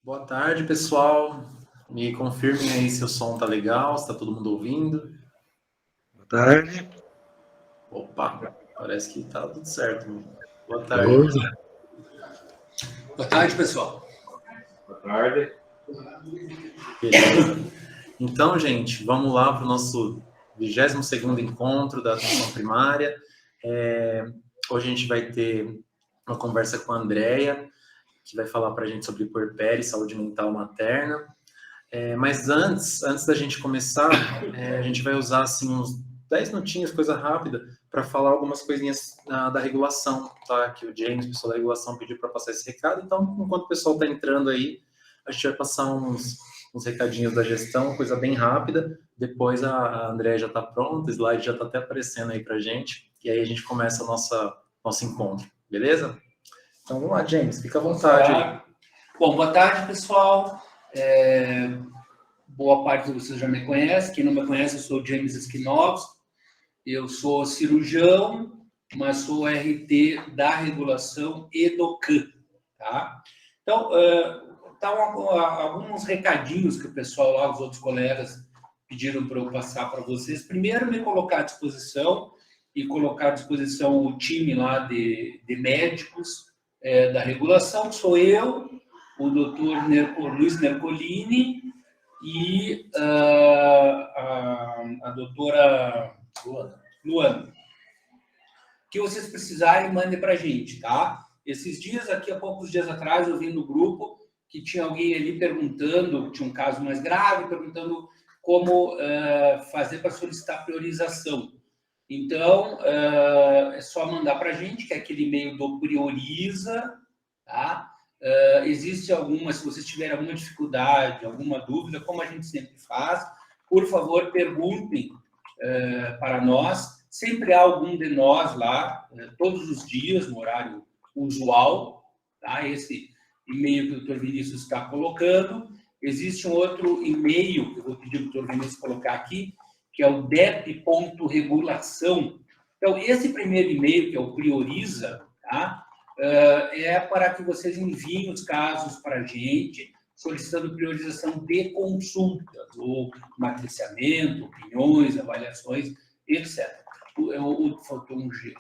Boa tarde, pessoal. Me confirmem aí se o som tá legal, se tá todo mundo ouvindo. Boa tarde. Opa, parece que tá tudo certo. Boa tarde. Boa tarde, pessoal. Boa tarde. Beleza. Então, gente, vamos lá para o nosso 22º encontro da atenção primária. Hoje a gente vai ter uma conversa com a Andrea, que vai falar para a gente sobre puerpério e saúde mental materna. Mas antes da gente começar, a gente vai usar assim, uns 10 minutinhos, coisa rápida, para falar algumas coisinhas da regulação, tá? Que o James, pessoal da regulação, pediu para passar esse recado. Então, enquanto o pessoal está entrando aí, a gente vai passar uns recadinhos da gestão, coisa bem rápida. Depois a Andréia já está pronta, o slide já está até aparecendo aí para a gente. E aí a gente começa nosso encontro, beleza? Então, vamos lá, James, fica à vontade aí. Bom, boa tarde, pessoal. Boa parte de vocês já me conhece. Quem não me conhece, eu sou o James Esquinovski. Eu sou cirurgião, mas sou RT da regulação e do CAN, tá? Então, alguns recadinhos que o pessoal lá, os outros colegas, pediram para eu passar para vocês. Primeiro, me colocar à disposição e colocar à disposição o time lá de médicos da regulação, que sou eu, o doutor Luiz Nercolini e a doutora Luana. Que vocês precisarem, mandem para a gente, tá? Esses dias, aqui há poucos dias atrás, eu vi no grupo que tinha alguém ali perguntando, tinha um caso mais grave, perguntando como fazer para solicitar priorização. Então, é só mandar para a gente, que é aquele e-mail do Prioriza, tá? Existe alguma, se vocês tiverem alguma dificuldade, alguma dúvida, como a gente sempre faz, por favor, perguntem para nós. Sempre há algum de nós lá, todos os dias, no horário usual, tá? Esse e-mail que o Dr. Vinícius está colocando. Existe um outro e-mail que eu vou pedir para o Dr. Vinícius colocar aqui, que é o dep.regulação. Então, esse primeiro e-mail, que é o Prioriza, tá? É para que vocês enviem os casos para a gente, solicitando priorização de consultas, ou matriciamento, opiniões, avaliações, etc. Faltou um G.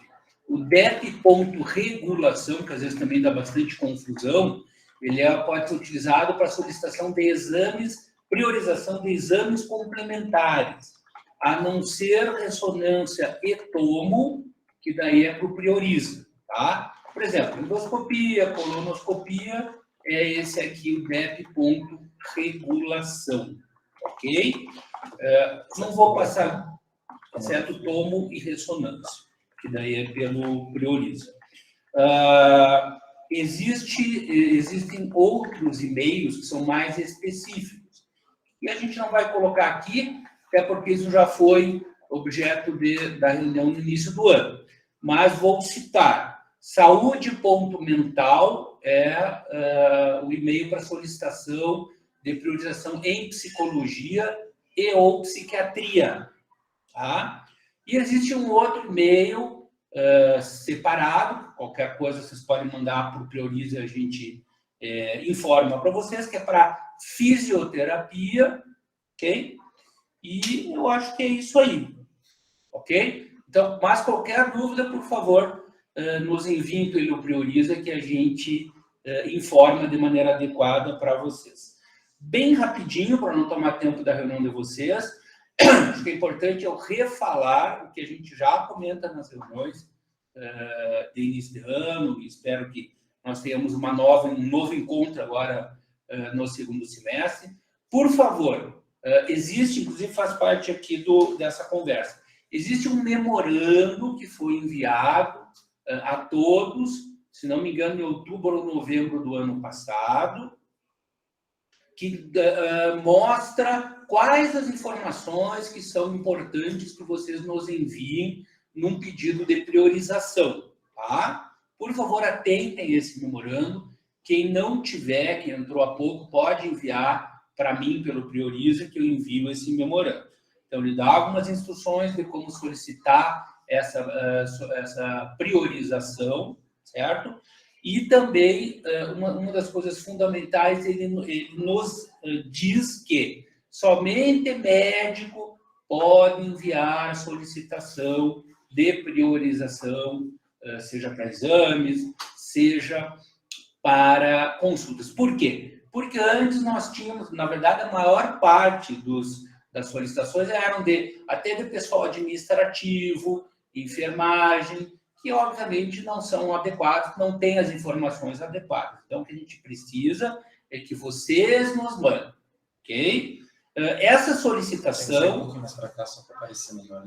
O dep.regulação, que às vezes também dá bastante confusão, ele pode ser utilizado para solicitação de exames, priorização de exames complementares, a não ser ressonância e tomo, que daí é para o Prioriza, tá? Por exemplo, endoscopia, colonoscopia, é esse aqui, o dep.regulação, ok? Não vou passar, certo? Tomo e ressonância, que daí é pelo Prioriza. Existem outros e-mails que são mais específicos. E a gente não vai colocar aqui, até porque isso já foi objeto da reunião no início do ano. Mas vou citar. Saúde.mental é o e-mail para solicitação de priorização em psicologia e ou psiquiatria. Tá? E existe um outro e-mail separado, qualquer coisa vocês podem mandar para o Prioriza, a gente informa para vocês, que é para fisioterapia, ok? E eu acho que é isso aí, ok? Então, mas qualquer dúvida, por favor, nos enviem pelo Prioriza, que a gente informa de maneira adequada para vocês. Bem rapidinho, para não tomar tempo da reunião de vocês, acho que é importante eu refalar o que a gente já comenta nas reuniões de início de ano, e espero que nós tenhamos um novo encontro agora no segundo semestre. Por favor, existe, inclusive faz parte aqui dessa conversa, existe um memorando que foi enviado a todos, se não me engano, em outubro ou novembro do ano passado, que mostra quais as informações que são importantes que vocês nos enviem num pedido de priorização, tá? Por favor, atentem esse memorando. Quem não tiver, quem entrou há pouco, pode enviar para mim pelo Prioriza, que eu envio esse memorando. Então, ele dá algumas instruções de como solicitar essa priorização, certo? E também, uma das coisas fundamentais, ele nos diz que somente médico pode enviar solicitação de priorização, seja para exames, seja para consultas. Por quê? Porque antes nós tínhamos, na verdade, a maior parte das solicitações eram até de pessoal administrativo, enfermagem, que obviamente não são adequados, não têm as informações adequadas. Então, o que a gente precisa é que vocês nos mandem, ok? Essa solicitação... Um pouquinho mais para cá, só para aparecer melhor.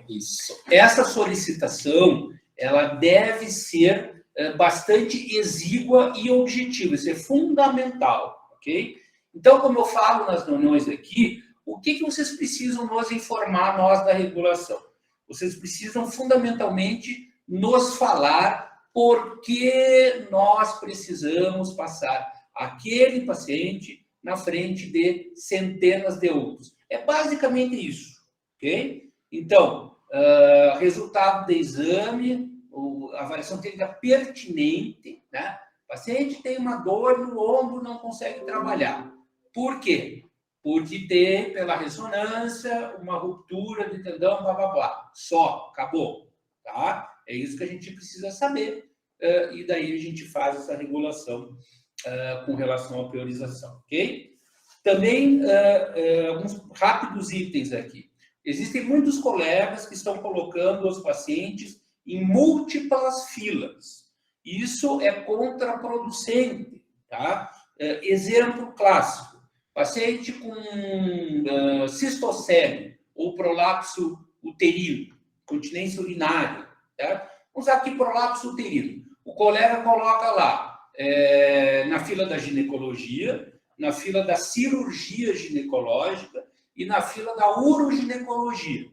Isso. Essa solicitação, ela deve ser bastante exígua e objetiva. Isso é fundamental, ok? Então, como eu falo nas reuniões aqui, o que vocês precisam nos informar, nós da regulação? Vocês precisam, fundamentalmente, nos falar por que nós precisamos passar aquele paciente na frente de centenas de outros. É basicamente isso, ok? Então, resultado de exame, a avaliação técnica pertinente, né? O paciente tem uma dor no ombro, não consegue trabalhar. Por quê? Porque tem, pela ressonância, uma ruptura de tendão, blá, blá, blá. Só, acabou, tá? É isso que a gente precisa saber, e daí a gente faz essa regulação com relação à priorização, ok? Também, alguns rápidos itens aqui. Existem muitos colegas que estão colocando os pacientes em múltiplas filas. Isso é contraproducente, tá? Exemplo clássico. Paciente com cistocele ou prolapso uterino, continência urinária, tá? Vamos usar aqui prolapso uterino. O colega coloca lá, na fila da ginecologia, na fila da cirurgia ginecológica e na fila da uroginecologia.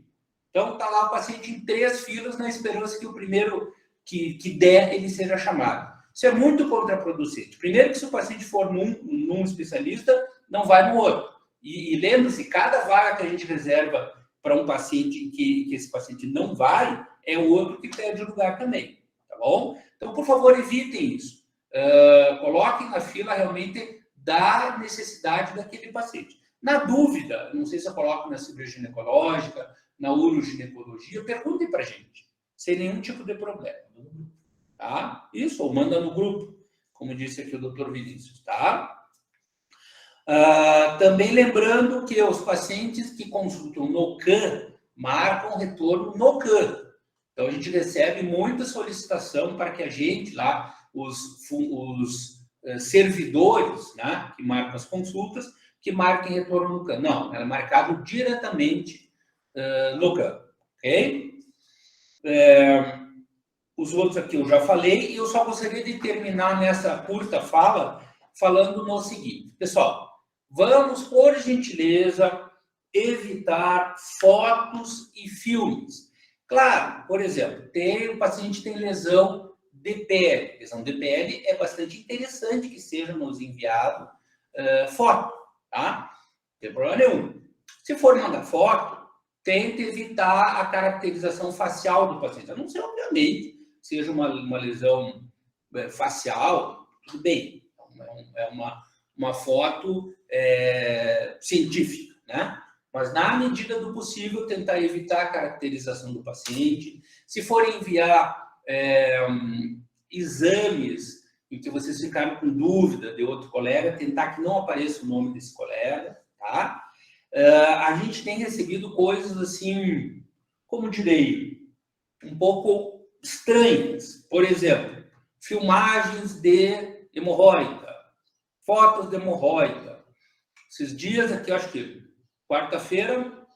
Então, está lá o paciente em 3 filas na esperança que o primeiro que der, ele seja chamado. Isso é muito contraproducente. Primeiro que se o paciente for num especialista, não vai no outro. E lembre-se, cada vaga que a gente reserva para um paciente que esse paciente não vai, é o outro que perde o lugar também, tá bom? Então, por favor, evitem isso. Coloquem na fila realmente da necessidade daquele paciente. Na dúvida, não sei se eu coloco na cirurgia ginecológica, na uroginecologia, perguntem para a gente, sem nenhum tipo de problema. Tá? Isso, ou manda no grupo, como disse aqui o Dr. Vinícius, tá? Também lembrando que os pacientes que consultam no CAN marcam retorno no CAN. Então, a gente recebe muita solicitação para que a gente lá, os servidores, né, que marcam as consultas, que marquem retorno no CAN. Não, é marcado diretamente no CAN, ok? Os outros aqui eu já falei, e eu só gostaria de terminar nessa curta fala falando no seguinte. Pessoal, vamos, por gentileza, evitar fotos e filmes. Claro, por exemplo, o paciente tem lesão de pele. Lesão de pele é bastante interessante que seja nos enviado foto, tá? Não tem problema nenhum. Se for mandar foto, tente evitar a caracterização facial do paciente. A não ser, obviamente, seja uma lesão facial, tudo bem. É uma foto científica, né? Mas, na medida do possível, tentar evitar a caracterização do paciente. Se for enviar exames em que vocês ficaram com dúvida de outro colega, tentar que não apareça o nome desse colega, tá? A gente tem recebido coisas assim, como direi, um pouco estranhas. Por exemplo, filmagens de hemorroida, fotos de hemorroida. Esses dias aqui, eu acho que quarta-feira,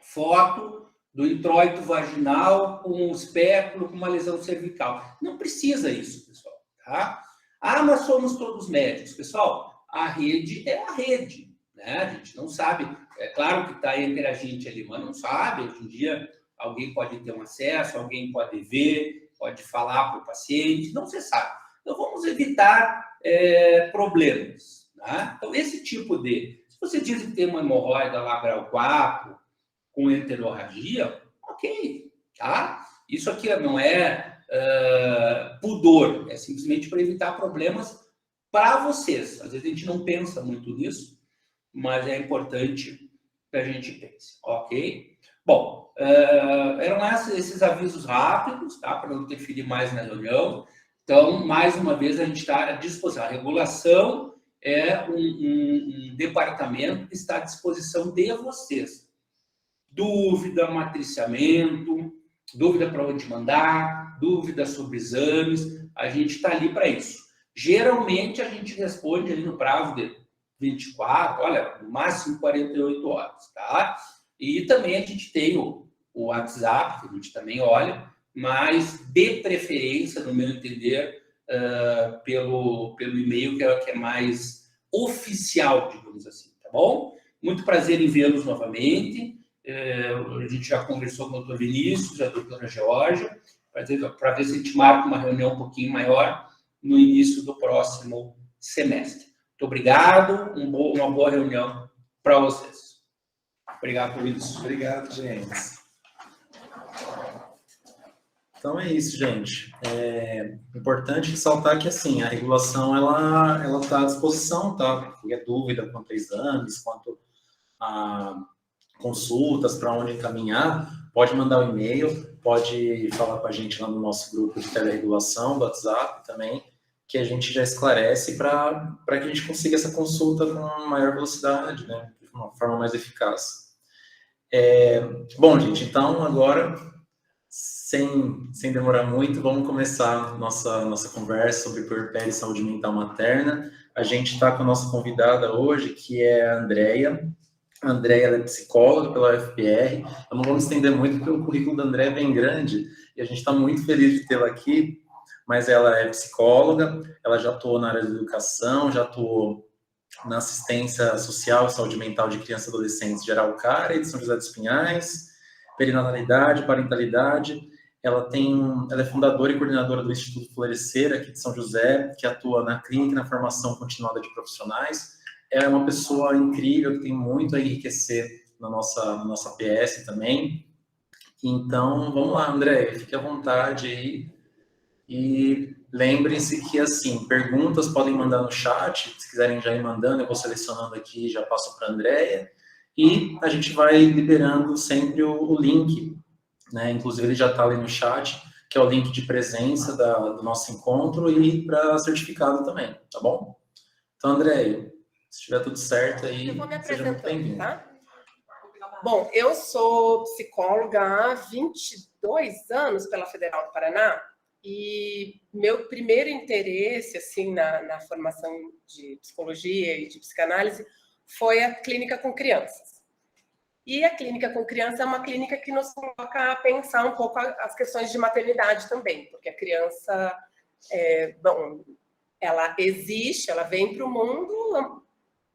foto do introito vaginal com um espéculo, com uma lesão cervical. Não precisa isso, pessoal, tá? Mas somos todos médicos. Pessoal, a rede é a rede, né? A gente não sabe. É claro que está entre a gente ali, mas não sabe. Hoje em dia, alguém pode ter um acesso, alguém pode ver, pode falar para o paciente, não se sabe. Então, vamos evitar problemas, né? Então, esse tipo de... Se você diz que tem uma hemorroida lá grau 4, com enterorragia, ok, tá? Isso aqui não é pudor, é simplesmente para evitar problemas para vocês. Às vezes a gente não pensa muito nisso, mas é importante que a gente pense, ok? Bom, eram esses avisos rápidos, tá? Para não interferir mais na reunião. Então, mais uma vez, a gente está à disposição. A regulação é um departamento que está à disposição de vocês. Dúvida, matriciamento, dúvida para onde mandar, dúvida sobre exames, a gente está ali para isso. Geralmente, a gente responde ali no prazo de 24, olha, no máximo 48 horas, tá? E também a gente tem o WhatsApp, que a gente também olha, mas de preferência, no meu entender, pelo e-mail, que é mais oficial, digamos assim, tá bom? Muito prazer em vê-los novamente. A gente já conversou com o Dr. Vinícius, a doutora Georgia, para ver se a gente marca uma reunião um pouquinho maior no início do próximo semestre. Muito obrigado, uma boa reunião para vocês. Obrigado por isso. Obrigado, gente. Então é isso, gente. É importante ressaltar que, assim, a regulação, ela está à disposição, tá? Qualquer dúvida quanto a exames, quanto a consultas, para onde encaminhar, pode mandar um e-mail, pode falar com a gente lá no nosso grupo de teleregulação, do WhatsApp também, que a gente já esclarece para que a gente consiga essa consulta com maior velocidade, né? De uma forma mais eficaz. Bom, gente, então agora, sem demorar muito, vamos começar nossa conversa sobre puerpério e saúde mental materna. A gente está com a nossa convidada hoje, que é a Andreia. A Andreia é psicóloga pela UFPR. Eu não vou me estender muito, porque o currículo da Andreia é bem grande, e a gente está muito feliz de tê-la aqui, mas ela é psicóloga, ela já atuou na área da educação, já atuou na assistência social e saúde mental de crianças e adolescentes de Araucária e de São José dos Pinhais, perinatalidade, parentalidade. Ela é fundadora e coordenadora do Instituto Florescer, aqui de São José, que atua na clínica e na formação continuada de profissionais. É uma pessoa incrível, que tem muito a enriquecer na nossa PS também. Então, vamos lá, André, fique à vontade aí. E lembrem-se que, assim, perguntas podem mandar no chat, se quiserem já ir mandando, eu vou selecionando aqui e já passo para a Andréia, e a gente vai liberando sempre o link, né? Inclusive ele já está ali no chat, que é o link de presença do nosso encontro e para certificado também, tá bom? Então, Andréia, se estiver tudo certo aí, eu vou me seja muito bem-vindo. Tá? Bom, eu sou psicóloga há 22 anos pela Federal do Paraná, e meu primeiro interesse, assim, na formação de psicologia e de psicanálise foi a clínica com crianças. E a clínica com criança é uma clínica que nos coloca a pensar um pouco as questões de maternidade também, porque a criança, ela existe, ela vem para o mundo.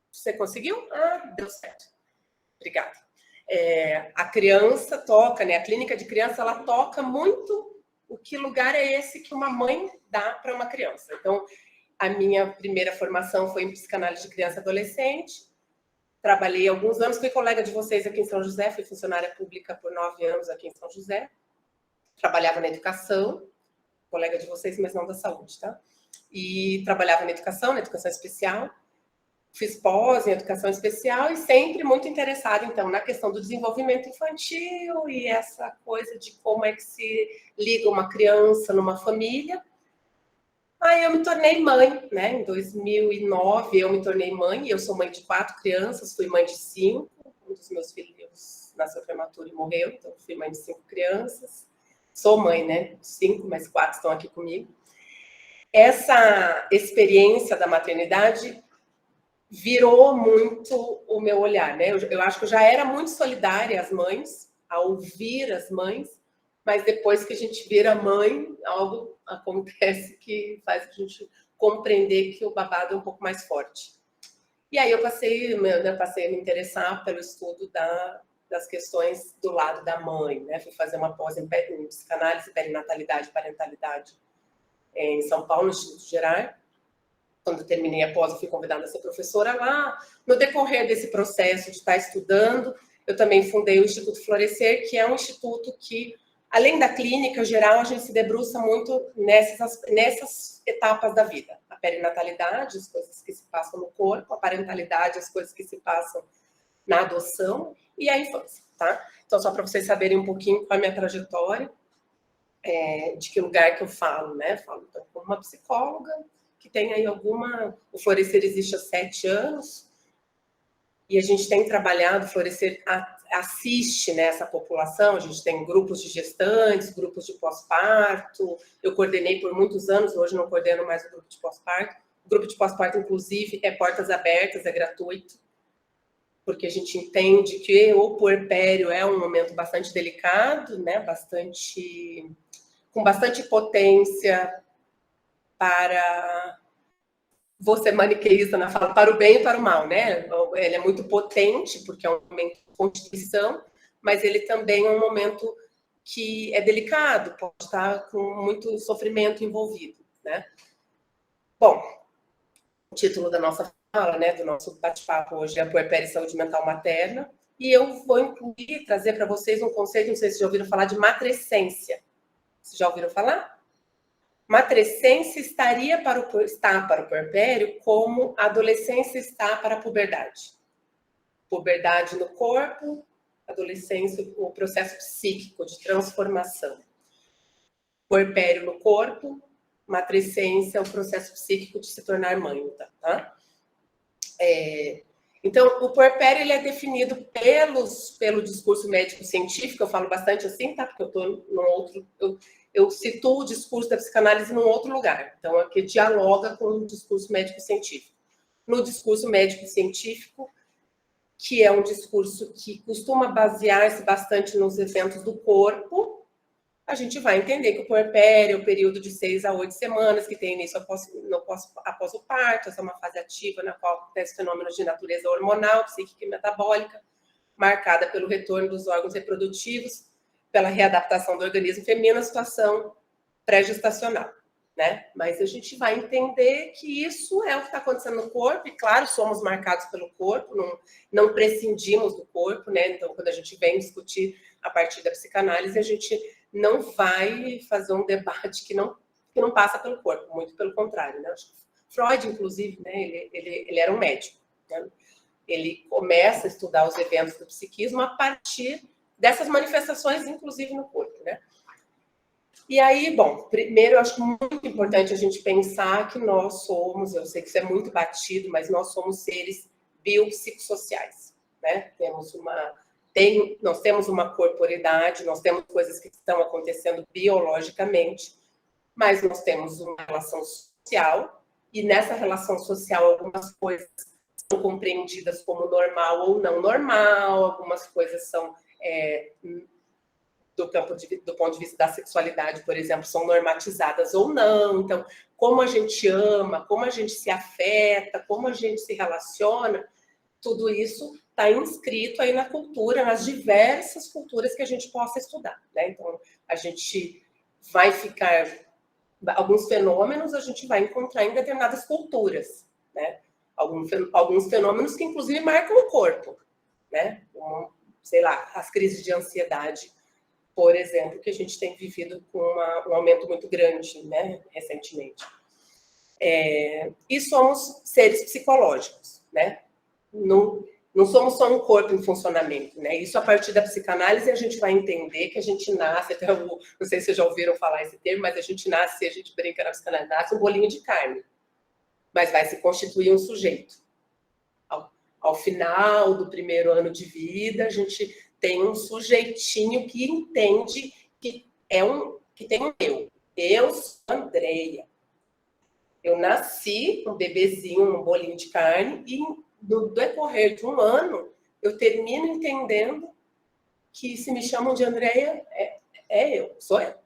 Você conseguiu? Ah, deu certo. Obrigada. A criança toca, né? A clínica de criança, ela toca muito o que lugar é esse que uma mãe dá para uma criança. Então, a minha primeira formação foi em psicanálise de criança e adolescente. Trabalhei alguns anos, fui colega de vocês aqui em São José, fui funcionária pública por 9 anos aqui em São José. Trabalhava na educação, colega de vocês, mas não da saúde, tá? E trabalhava na educação especial. Fiz pós em educação especial e sempre muito interessada, então, na questão do desenvolvimento infantil e essa coisa de como é que se liga uma criança numa família. Aí eu me tornei mãe, né? Em 2009 eu me tornei mãe, eu sou mãe de 4 crianças, fui mãe de 5, um dos meus filhos nasceu prematuro e morreu, então fui mãe de 5 crianças. Sou mãe, né? 5, mas 4 estão aqui comigo. Essa experiência da maternidade virou muito o meu olhar, né? Eu acho que eu já era muito solidária às mães, a ouvir as mães, mas depois que a gente vira mãe, algo acontece que faz a gente compreender que o babado é um pouco mais forte. E aí eu passei a me interessar pelo estudo das questões do lado da mãe, né? Fui fazer uma pós em psicanálise, perinatalidade e parentalidade em São Paulo, no Instituto Gerar. Quando terminei a pós, eu fui convidada a ser professora lá. No decorrer desse processo de estar estudando, eu também fundei o Instituto Florescer, que é um instituto que Além da clínica geral, a gente se debruça muito nessas etapas da vida. A perinatalidade, as coisas que se passam no corpo, a parentalidade, as coisas que se passam na adoção e a infância, tá? Então, só para vocês saberem um pouquinho qual é a minha trajetória, de que lugar que eu falo, né? Falo então, como uma psicóloga que tem aí o Florescer existe há 7 anos, e a gente tem trabalhado, o Florescer assiste, né, essa população, a gente tem grupos de gestantes, grupos de pós-parto, eu coordenei por muitos anos, hoje não coordeno mais o grupo de pós-parto. O grupo de pós-parto, inclusive, é portas abertas, é gratuito, porque a gente entende que o puerpério é um momento bastante delicado, né, com bastante potência para... Você maniqueísta na fala, para o bem e para o mal, né? Ele é muito potente, porque é um momento de constituição, mas ele também é um momento que é delicado, pode estar com muito sofrimento envolvido, né? Bom, o título da nossa fala, né, do nosso bate-papo hoje é Puerpério e Saúde Mental Materna, e eu vou incluir, trazer para vocês um conceito, não sei se vocês já ouviram falar de matrescência. Vocês já ouviram falar? Matrescência está para o puerpério como a adolescência está para a puberdade. Puberdade no corpo, adolescência, o processo psíquico de transformação. Puerpério no corpo, matrescência, o processo psíquico de se tornar mãe, tá? Então, o puerpério ele é definido pelo discurso médico-científico, eu falo bastante assim, tá? Porque eu estou num outro... Eu situo o discurso da psicanálise num outro lugar. Então, aqui dialoga com o discurso médico-científico. No discurso médico-científico, que é um discurso que costuma basear-se bastante nos eventos do corpo, a gente vai entender que o puerpério é o período de 6 a 8 semanas, que tem início após o parto, essa é uma fase ativa na qual acontece fenômenos de natureza hormonal, psíquica e metabólica, marcada pelo retorno dos órgãos reprodutivos, pela readaptação do organismo feminino à situação pré-gestacional, né? Mas a gente vai entender que isso é o que está acontecendo no corpo, e claro, somos marcados pelo corpo, não prescindimos do corpo, né? Então, quando a gente vem discutir a partir da psicanálise, a gente não vai fazer um debate que não passa pelo corpo, muito pelo contrário, né? Freud, inclusive, né? Ele era um médico, né? Ele começa a estudar os eventos do psiquismo a partir dessas manifestações, inclusive no corpo, né? E aí, bom, primeiro eu acho muito importante a gente pensar que nós somos, eu sei que isso é muito batido, mas nós somos seres biopsicossociais, né? Nós temos uma corporeidade, nós temos coisas que estão acontecendo biologicamente, mas nós temos uma relação social, e nessa relação social algumas coisas são compreendidas como normal ou não normal, algumas coisas são do ponto de vista da sexualidade, por exemplo, são normatizadas ou não. Então, como a gente ama, como a gente se afeta, como a gente se relaciona, tudo isso está inscrito aí na cultura, nas diversas culturas que a gente possa estudar, né? Então, a gente vai ficar... Alguns fenômenos a gente vai encontrar em determinadas culturas, né? Alguns fenômenos que, inclusive, marcam o corpo, né? Sei lá, as crises de ansiedade, por exemplo, que a gente tem vivido com um aumento muito grande, né, recentemente. E somos seres psicológicos, né? Não somos só um corpo em funcionamento, né? Isso a partir da psicanálise a gente vai entender que a gente nasce, até não sei se vocês já ouviram falar esse termo, mas a gente nasce, a gente brinca na psicanálise, nasce um bolinho de carne, mas vai se constituir um sujeito. Ao final do primeiro ano de vida, a gente tem um sujeitinho que entende que tem um eu. Eu sou Andreia. Eu nasci um bebezinho, um bolinho de carne, e no decorrer de um ano, eu termino entendendo que se me chamam de Andreia, sou eu.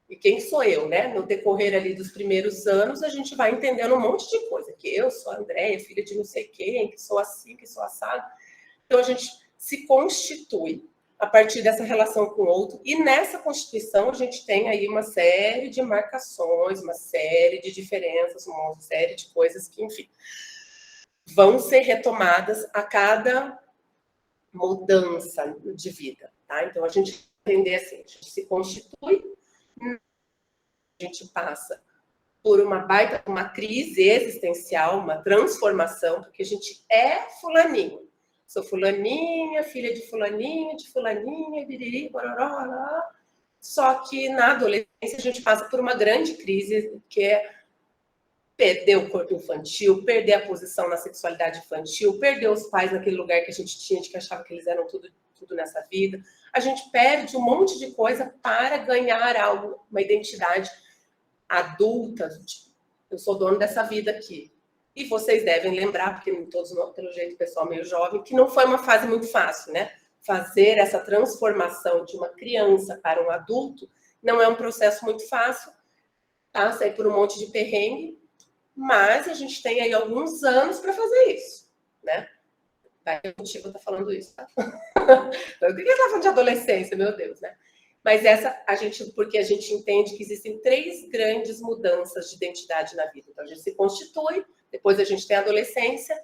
E quem sou eu, né? No decorrer ali dos primeiros anos, a gente vai entendendo um monte de coisa, que eu sou a Andreia, filha de não sei quem, que sou assim, que sou assado. Então, a gente se constitui a partir dessa relação com o outro, e nessa constituição a gente tem aí uma série de marcações, uma série de diferenças, uma série de coisas que, enfim, vão ser retomadas a cada mudança de vida, tá? Então, a gente entender assim, a gente se constitui, a gente passa por uma crise existencial, uma transformação, porque a gente é fulaninho. Sou fulaninha, filha de fulaninha, biriri, bororó. Só que na adolescência a gente passa por uma grande crise, que é perder o corpo infantil, perder a posição na sexualidade infantil, perder os pais naquele lugar que a gente tinha, de que achava que eles eram tudo nessa vida. A gente perde um monte de coisa para ganhar algo, uma identidade adulta. Tipo, eu sou dono dessa vida aqui. E vocês devem lembrar, porque todos, pelo jeito, o pessoal meio jovem, que não foi uma fase muito fácil, né? Fazer essa transformação de uma criança para um adulto não é um processo muito fácil, tá? Sair por um monte de perrengue, mas a gente tem aí alguns anos para fazer isso, né? Vai ter motivo estar falando isso, tá? Por que está falando de adolescência, meu Deus, né? Mas porque a gente entende que existem 3 grandes mudanças de identidade na vida. Então, a gente se constitui, depois a gente tem a adolescência,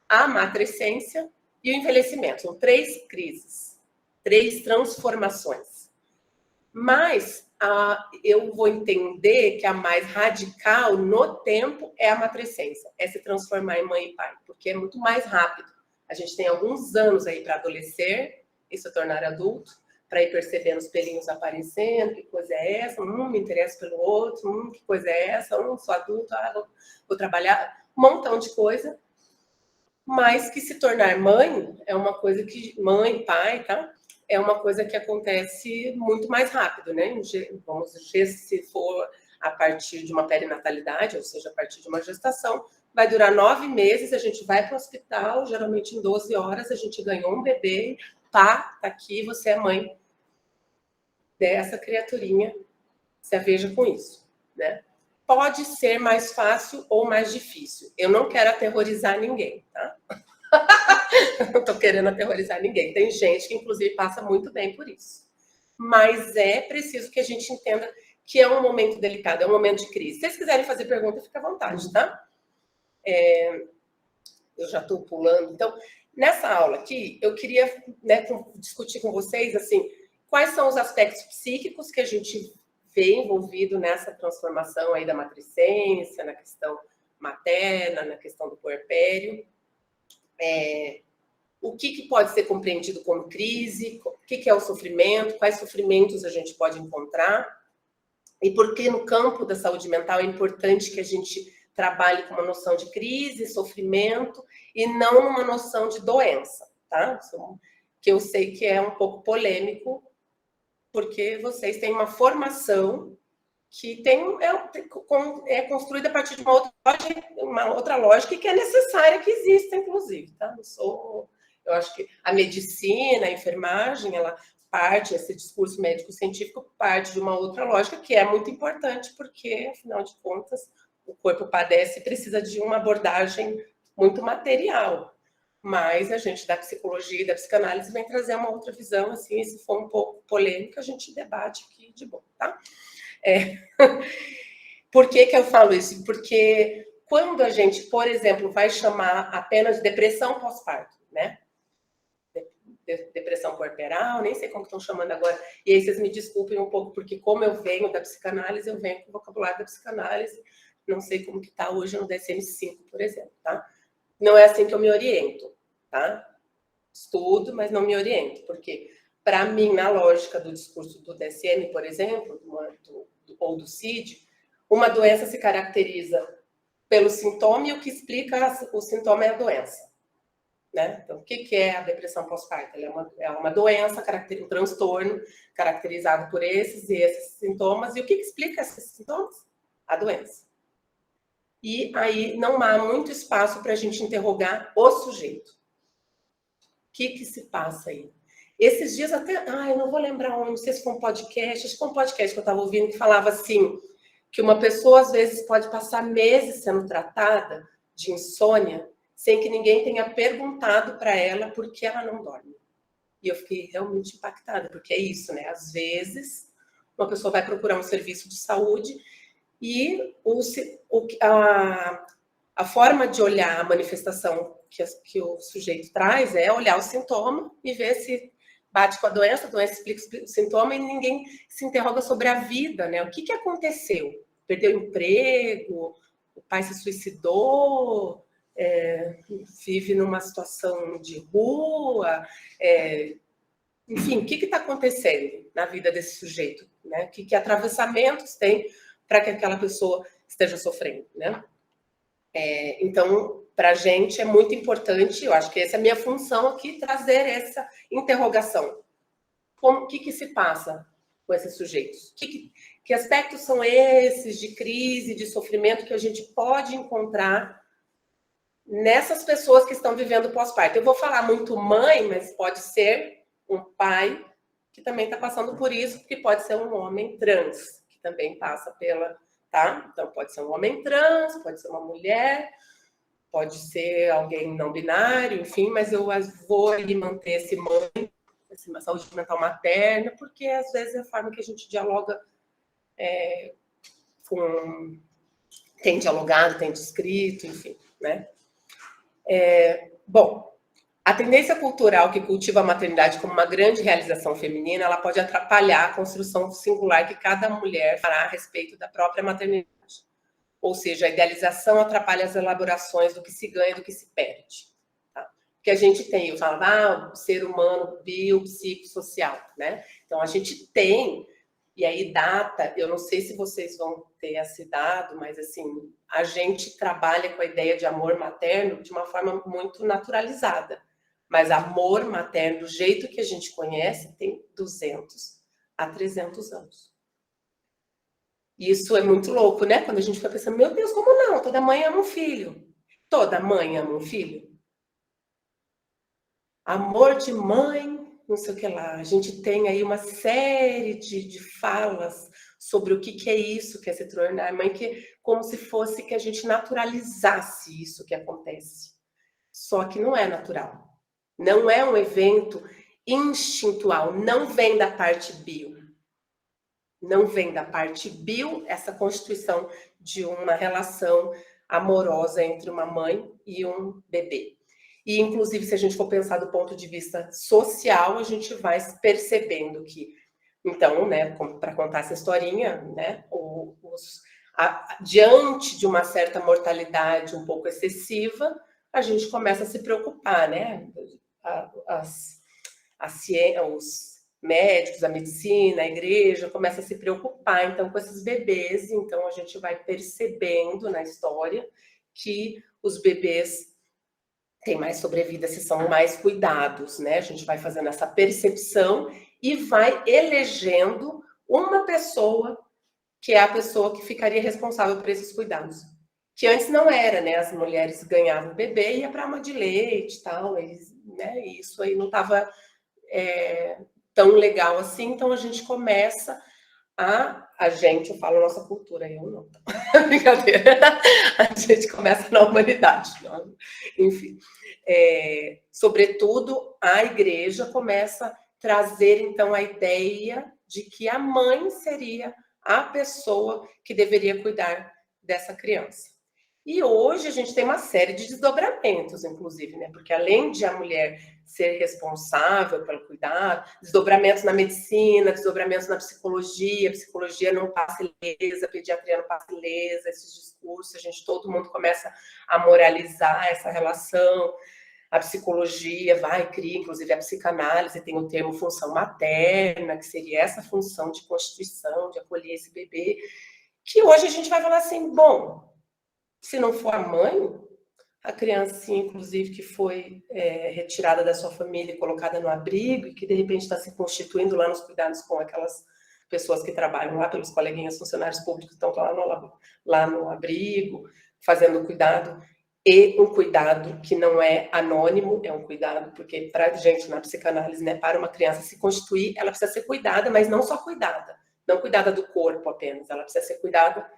a matrescência e o envelhecimento. São 3 crises, 3 transformações. Mas eu vou entender que a mais radical no tempo é a matrescência, é se transformar em mãe e pai, porque é muito mais rápido. A gente tem alguns anos aí para adolescer e se tornar adulto, para ir percebendo os pelinhos aparecendo, que coisa é essa, me interesso pelo outro, que coisa é essa, sou adulto, vou trabalhar, um montão de coisa, mas que se tornar mãe é uma coisa que, mãe, pai, tá? É uma coisa que acontece muito mais rápido, né? Vamos dizer, se for a partir de uma perinatalidade, ou seja, a partir de uma gestação, vai durar 9 meses, a gente vai para o hospital, geralmente em 12 horas, a gente ganhou um bebê, tá aqui, você é mãe dessa criaturinha, se veja com isso, né? Pode ser mais fácil ou mais difícil. Eu não quero aterrorizar ninguém, tá? Não estou querendo aterrorizar ninguém. Tem gente que, inclusive, passa muito bem por isso. Mas é preciso que a gente entenda que é um momento delicado, é um momento de crise. Se vocês quiserem fazer pergunta, fica à vontade, tá? Eu já estou pulando. Então, nessa aula aqui, eu queria, né, discutir com vocês, assim, quais são os aspectos psíquicos que a gente vê envolvido nessa transformação aí da matrescência, na questão materna, na questão do puerpério. O que pode ser compreendido como crise, o que é o sofrimento, quais sofrimentos a gente pode encontrar, e por que no campo da saúde mental é importante que a gente trabalhe com uma noção de crise, sofrimento, e não uma noção de doença, tá? Que eu sei que é um pouco polêmico, porque vocês têm uma formação que é construída a partir de uma outra lógica que é necessária que exista, inclusive, tá? Eu acho que a medicina, a enfermagem, esse discurso médico-científico parte de uma outra lógica que é muito importante, porque, afinal de contas, o corpo padece e precisa de uma abordagem muito material. Mas a gente da psicologia e da psicanálise vem trazer uma outra visão, assim, se for um pouco polêmica, a gente debate aqui de boa, tá? Por que eu falo isso? Porque quando a gente, por exemplo, vai chamar apenas de depressão pós-parto, né? Depressão puerperal, nem sei como estão chamando agora, e aí vocês me desculpem um pouco, porque como eu venho da psicanálise, eu venho com o vocabulário da psicanálise, não sei como que está hoje no DSM-5, por exemplo, tá? Não é assim que eu me oriento, tá? Estudo, mas não me oriento, porque, para mim, na lógica do discurso do DSM, por exemplo, ou do CID, uma doença se caracteriza pelo sintoma e o que explica o sintoma é a doença, né? Então, o que é a depressão pós-parto? Ela é uma doença, um transtorno caracterizado por esses e esses sintomas. E o que explica esses sintomas? A doença. E aí não há muito espaço para a gente interrogar o sujeito. O que se passa aí? Esses dias até... eu não vou lembrar onde, não sei se foi um podcast, acho que foi um podcast que eu estava ouvindo que falava assim, que uma pessoa, às vezes, pode passar meses sendo tratada de insônia sem que ninguém tenha perguntado para ela por que ela não dorme. E eu fiquei realmente impactada, porque é isso, né? Às vezes, uma pessoa vai procurar um serviço de saúde e a forma de olhar a manifestação que o sujeito traz é olhar o sintoma e ver se bate com a doença explica o sintoma e ninguém se interroga sobre a vida, né? O que aconteceu? Perdeu o emprego? O pai se suicidou? Vive numa situação de rua? Enfim, o que está acontecendo na vida desse sujeito? Né? Que atravessamentos tem para que aquela pessoa esteja sofrendo, né? Então, para a gente é muito importante, eu acho que essa é a minha função aqui, trazer essa interrogação. O que se passa com esses sujeitos? Que aspectos são esses de crise, de sofrimento que a gente pode encontrar nessas pessoas que estão vivendo pós-parto? Eu vou falar muito mãe, mas pode ser um pai que também está passando por isso, porque pode ser um homem trans, que também passa pela... Tá? Então, pode ser um homem trans, pode ser uma mulher, pode ser alguém não binário, enfim, mas eu vou ali manter esse mãe, essa saúde mental materna, porque às vezes é a forma que a gente dialoga tem dialogado, tem descrito, enfim, né? Bom, a tendência cultural que cultiva a maternidade como uma grande realização feminina, ela pode atrapalhar a construção singular que cada mulher fará a respeito da própria maternidade. Ou seja, a idealização atrapalha as elaborações do que se ganha e do que se perde. Tá? Porque a gente tem, eu falo, ser humano biopsicossocial, né? Então, a gente tem, e aí data, eu não sei se vocês vão ter esse dado, mas assim, a gente trabalha com a ideia de amor materno de uma forma muito naturalizada. Mas amor materno, do jeito que a gente conhece, tem 200 a 300 anos. Isso é muito louco, né? Quando a gente fica pensando, meu Deus, como não? Toda mãe ama um filho. Toda mãe ama um filho. Amor de mãe, não sei o que lá. A gente tem aí uma série de falas sobre o que é isso, que é se tornar mãe, que como se fosse que a gente naturalizasse isso que acontece. Só que não é natural. Não é um evento instintual, não vem da parte bio. Não vem da parte bio essa constituição de uma relação amorosa entre uma mãe e um bebê. E, inclusive, se a gente for pensar do ponto de vista social, a gente vai percebendo que, então, né, para contar essa historinha, né, diante de uma certa mortalidade um pouco excessiva, a gente começa a se preocupar, né? Os médicos, a medicina, a igreja começa a se preocupar, então, com esses bebês. Então, a gente vai percebendo na história que os bebês têm mais sobrevida se são mais cuidados, né? A gente vai fazendo essa percepção e vai elegendo uma pessoa que é a pessoa que ficaria responsável por esses cuidados. Que antes não era, né? As mulheres ganhavam o bebê e ia para a ama de leite e tal, né? E isso aí não estava tão legal assim, então a gente começa eu falo nossa cultura, eu não. Brincadeira. A gente começa na humanidade. Não? Enfim. Sobretudo, a igreja começa a trazer, então, a ideia de que a mãe seria a pessoa que deveria cuidar dessa criança. E hoje a gente tem uma série de desdobramentos, inclusive, né? Porque além de a mulher ser responsável pelo cuidado, desdobramentos na medicina, desdobramentos na psicologia, a psicologia não passa ilesa, a pediatria não passa ilesa, esses discursos, todo mundo começa a moralizar essa relação. A psicologia cria, inclusive a psicanálise, tem o termo função materna, que seria essa função de constituição, de acolher esse bebê, que hoje a gente vai falar assim, bom, se não for a mãe, a criancinha, inclusive, que foi retirada da sua família e colocada no abrigo e que, de repente, está se constituindo lá nos cuidados com aquelas pessoas que trabalham lá, pelos coleguinhas funcionários públicos que estão lá no abrigo, fazendo cuidado, e um cuidado que não é anônimo, é um cuidado, porque para a gente, na psicanálise, né, para uma criança se constituir, ela precisa ser cuidada, mas não só cuidada, não cuidada do corpo apenas, ela precisa ser cuidada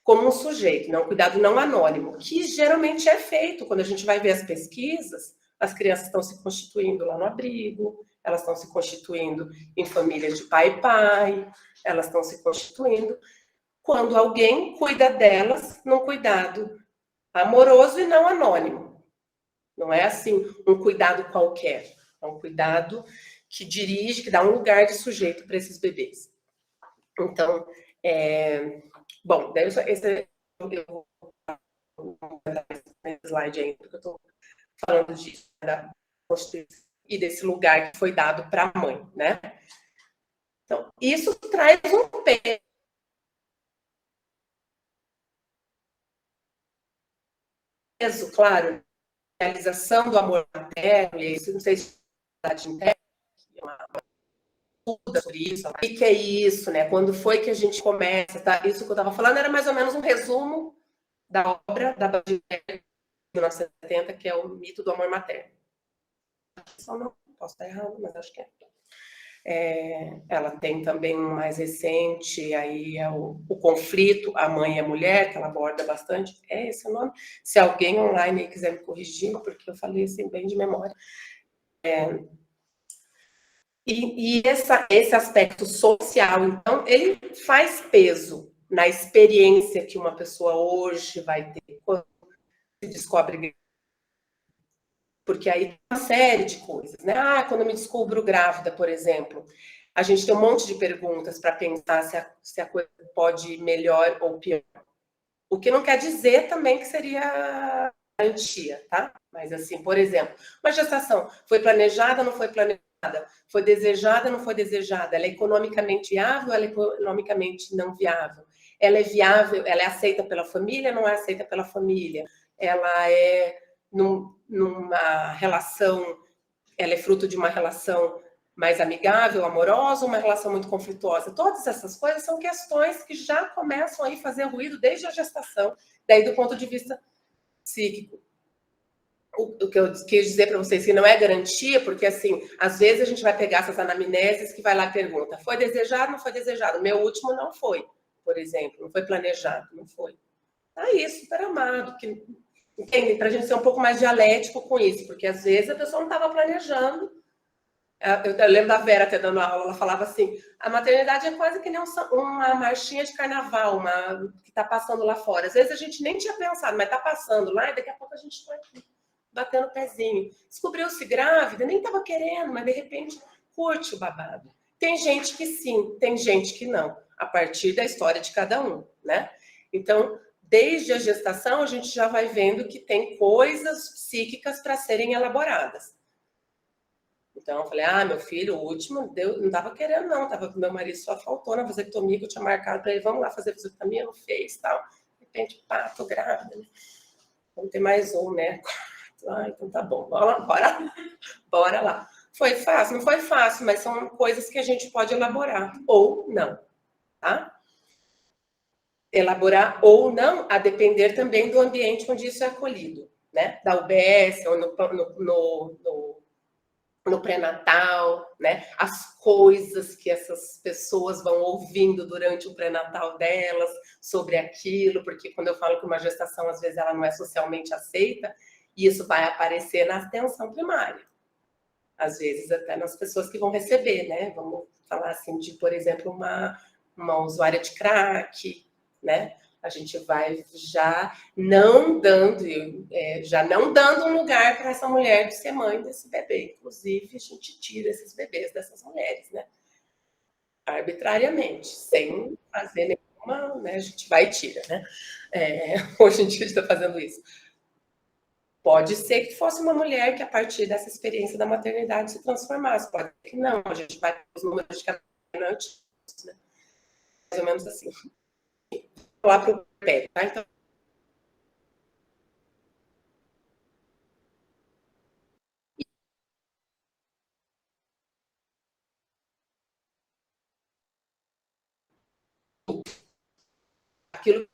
como um sujeito, né? Um cuidado não anônimo, que geralmente é feito quando a gente vai ver as pesquisas, as crianças estão se constituindo lá no abrigo, elas estão se constituindo em famílias de pai e pai, elas estão se constituindo quando alguém cuida delas num cuidado amoroso e não anônimo. Não é assim um cuidado qualquer, é um cuidado que dirige, que dá um lugar de sujeito para esses bebês. Então, bom, daí eu vou slide ainda, porque eu estou falando disso, da Constituição e desse lugar que foi dado para a mãe, né? Então, isso traz um peso, claro, realização do amor materno, e isso não sei se é estuda sobre isso, o que é isso, né? Quando foi que a gente começa, tá? Isso que eu estava falando era mais ou menos um resumo da obra da Badiou de 1970, que é o mito do amor materno. Só não posso estar errado, mas acho que é. Ela tem também um mais recente, aí é o conflito, a mãe e a mulher, que ela aborda bastante. É esse o nome? Se alguém online quiser me corrigir, porque eu falei assim bem de memória. E esse aspecto social, então, ele faz peso na experiência que uma pessoa hoje vai ter quando se descobre. Porque aí tem uma série de coisas, né? Quando eu me descubro grávida, por exemplo, a gente tem um monte de perguntas para pensar se a coisa pode ir melhor ou pior. O que não quer dizer também que seria garantia, tá? Mas assim, por exemplo, uma gestação foi planejada, não foi planejada? Foi desejada, não foi desejada? Ela é economicamente viável, ela é economicamente não viável? Ela é viável, ela é aceita pela família, não é aceita pela família? Ela é numa relação, ela é fruto de uma relação mais amigável, amorosa, uma relação muito conflituosa? Todas essas coisas são questões que já começam a fazer ruído desde a gestação, daí do ponto de vista psíquico. O que eu quis dizer para vocês que não é garantia, porque assim, às vezes a gente vai pegar essas anamneses que vai lá e pergunta, foi desejado, não foi desejado? O meu último não foi, por exemplo, não foi planejado, não foi. Tá aí, super amado, que entende? Para a gente ser um pouco mais dialético com isso, porque às vezes a pessoa não estava planejando. Eu lembro da Vera até dando aula, ela falava assim, a maternidade é quase que nem uma marchinha de carnaval, que está passando lá fora. Às vezes a gente nem tinha pensado, mas está passando lá e daqui a pouco a gente está aqui, batendo o pezinho. Descobriu-se grávida, nem estava querendo, mas de repente curte o babado. Tem gente que sim, tem gente que não, a partir da história de cada um, né? Então, desde a gestação, a gente já vai vendo que tem coisas psíquicas para serem elaboradas. Então, eu falei, meu filho, o último, não estava querendo, não. Meu marido só faltou na vasectomia, que eu tinha marcado para ele, vamos lá fazer vasectomia, não fez, tal. De repente, tô grávida, né? Vamos ter mais um, né? Então tá bom, bora lá. Foi fácil? Não foi fácil, mas são coisas que a gente pode elaborar, ou não, tá? Elaborar ou não, a depender também do ambiente onde isso é acolhido, né? Da UBS, ou no pré-natal, né? As coisas que essas pessoas vão ouvindo durante o pré-natal delas sobre aquilo, porque quando eu falo que uma gestação, às vezes, ela não é socialmente aceita, isso vai aparecer na atenção primária. Às vezes, até nas pessoas que vão receber, né? Vamos falar assim de, por exemplo, uma usuária de crack, né? A gente vai já não dando um lugar para essa mulher de ser mãe desse bebê. Inclusive, a gente tira esses bebês dessas mulheres, né? Arbitrariamente, sem fazer nenhuma, né? A gente vai e tira, né? Hoje em dia a gente está fazendo isso. Pode ser que fosse uma mulher que, a partir dessa experiência da maternidade, se transformasse. Pode ser que não. A gente vai ter os números de caminhantes, né? Mais ou menos assim. Lá para o pé, tá? Então, aquilo que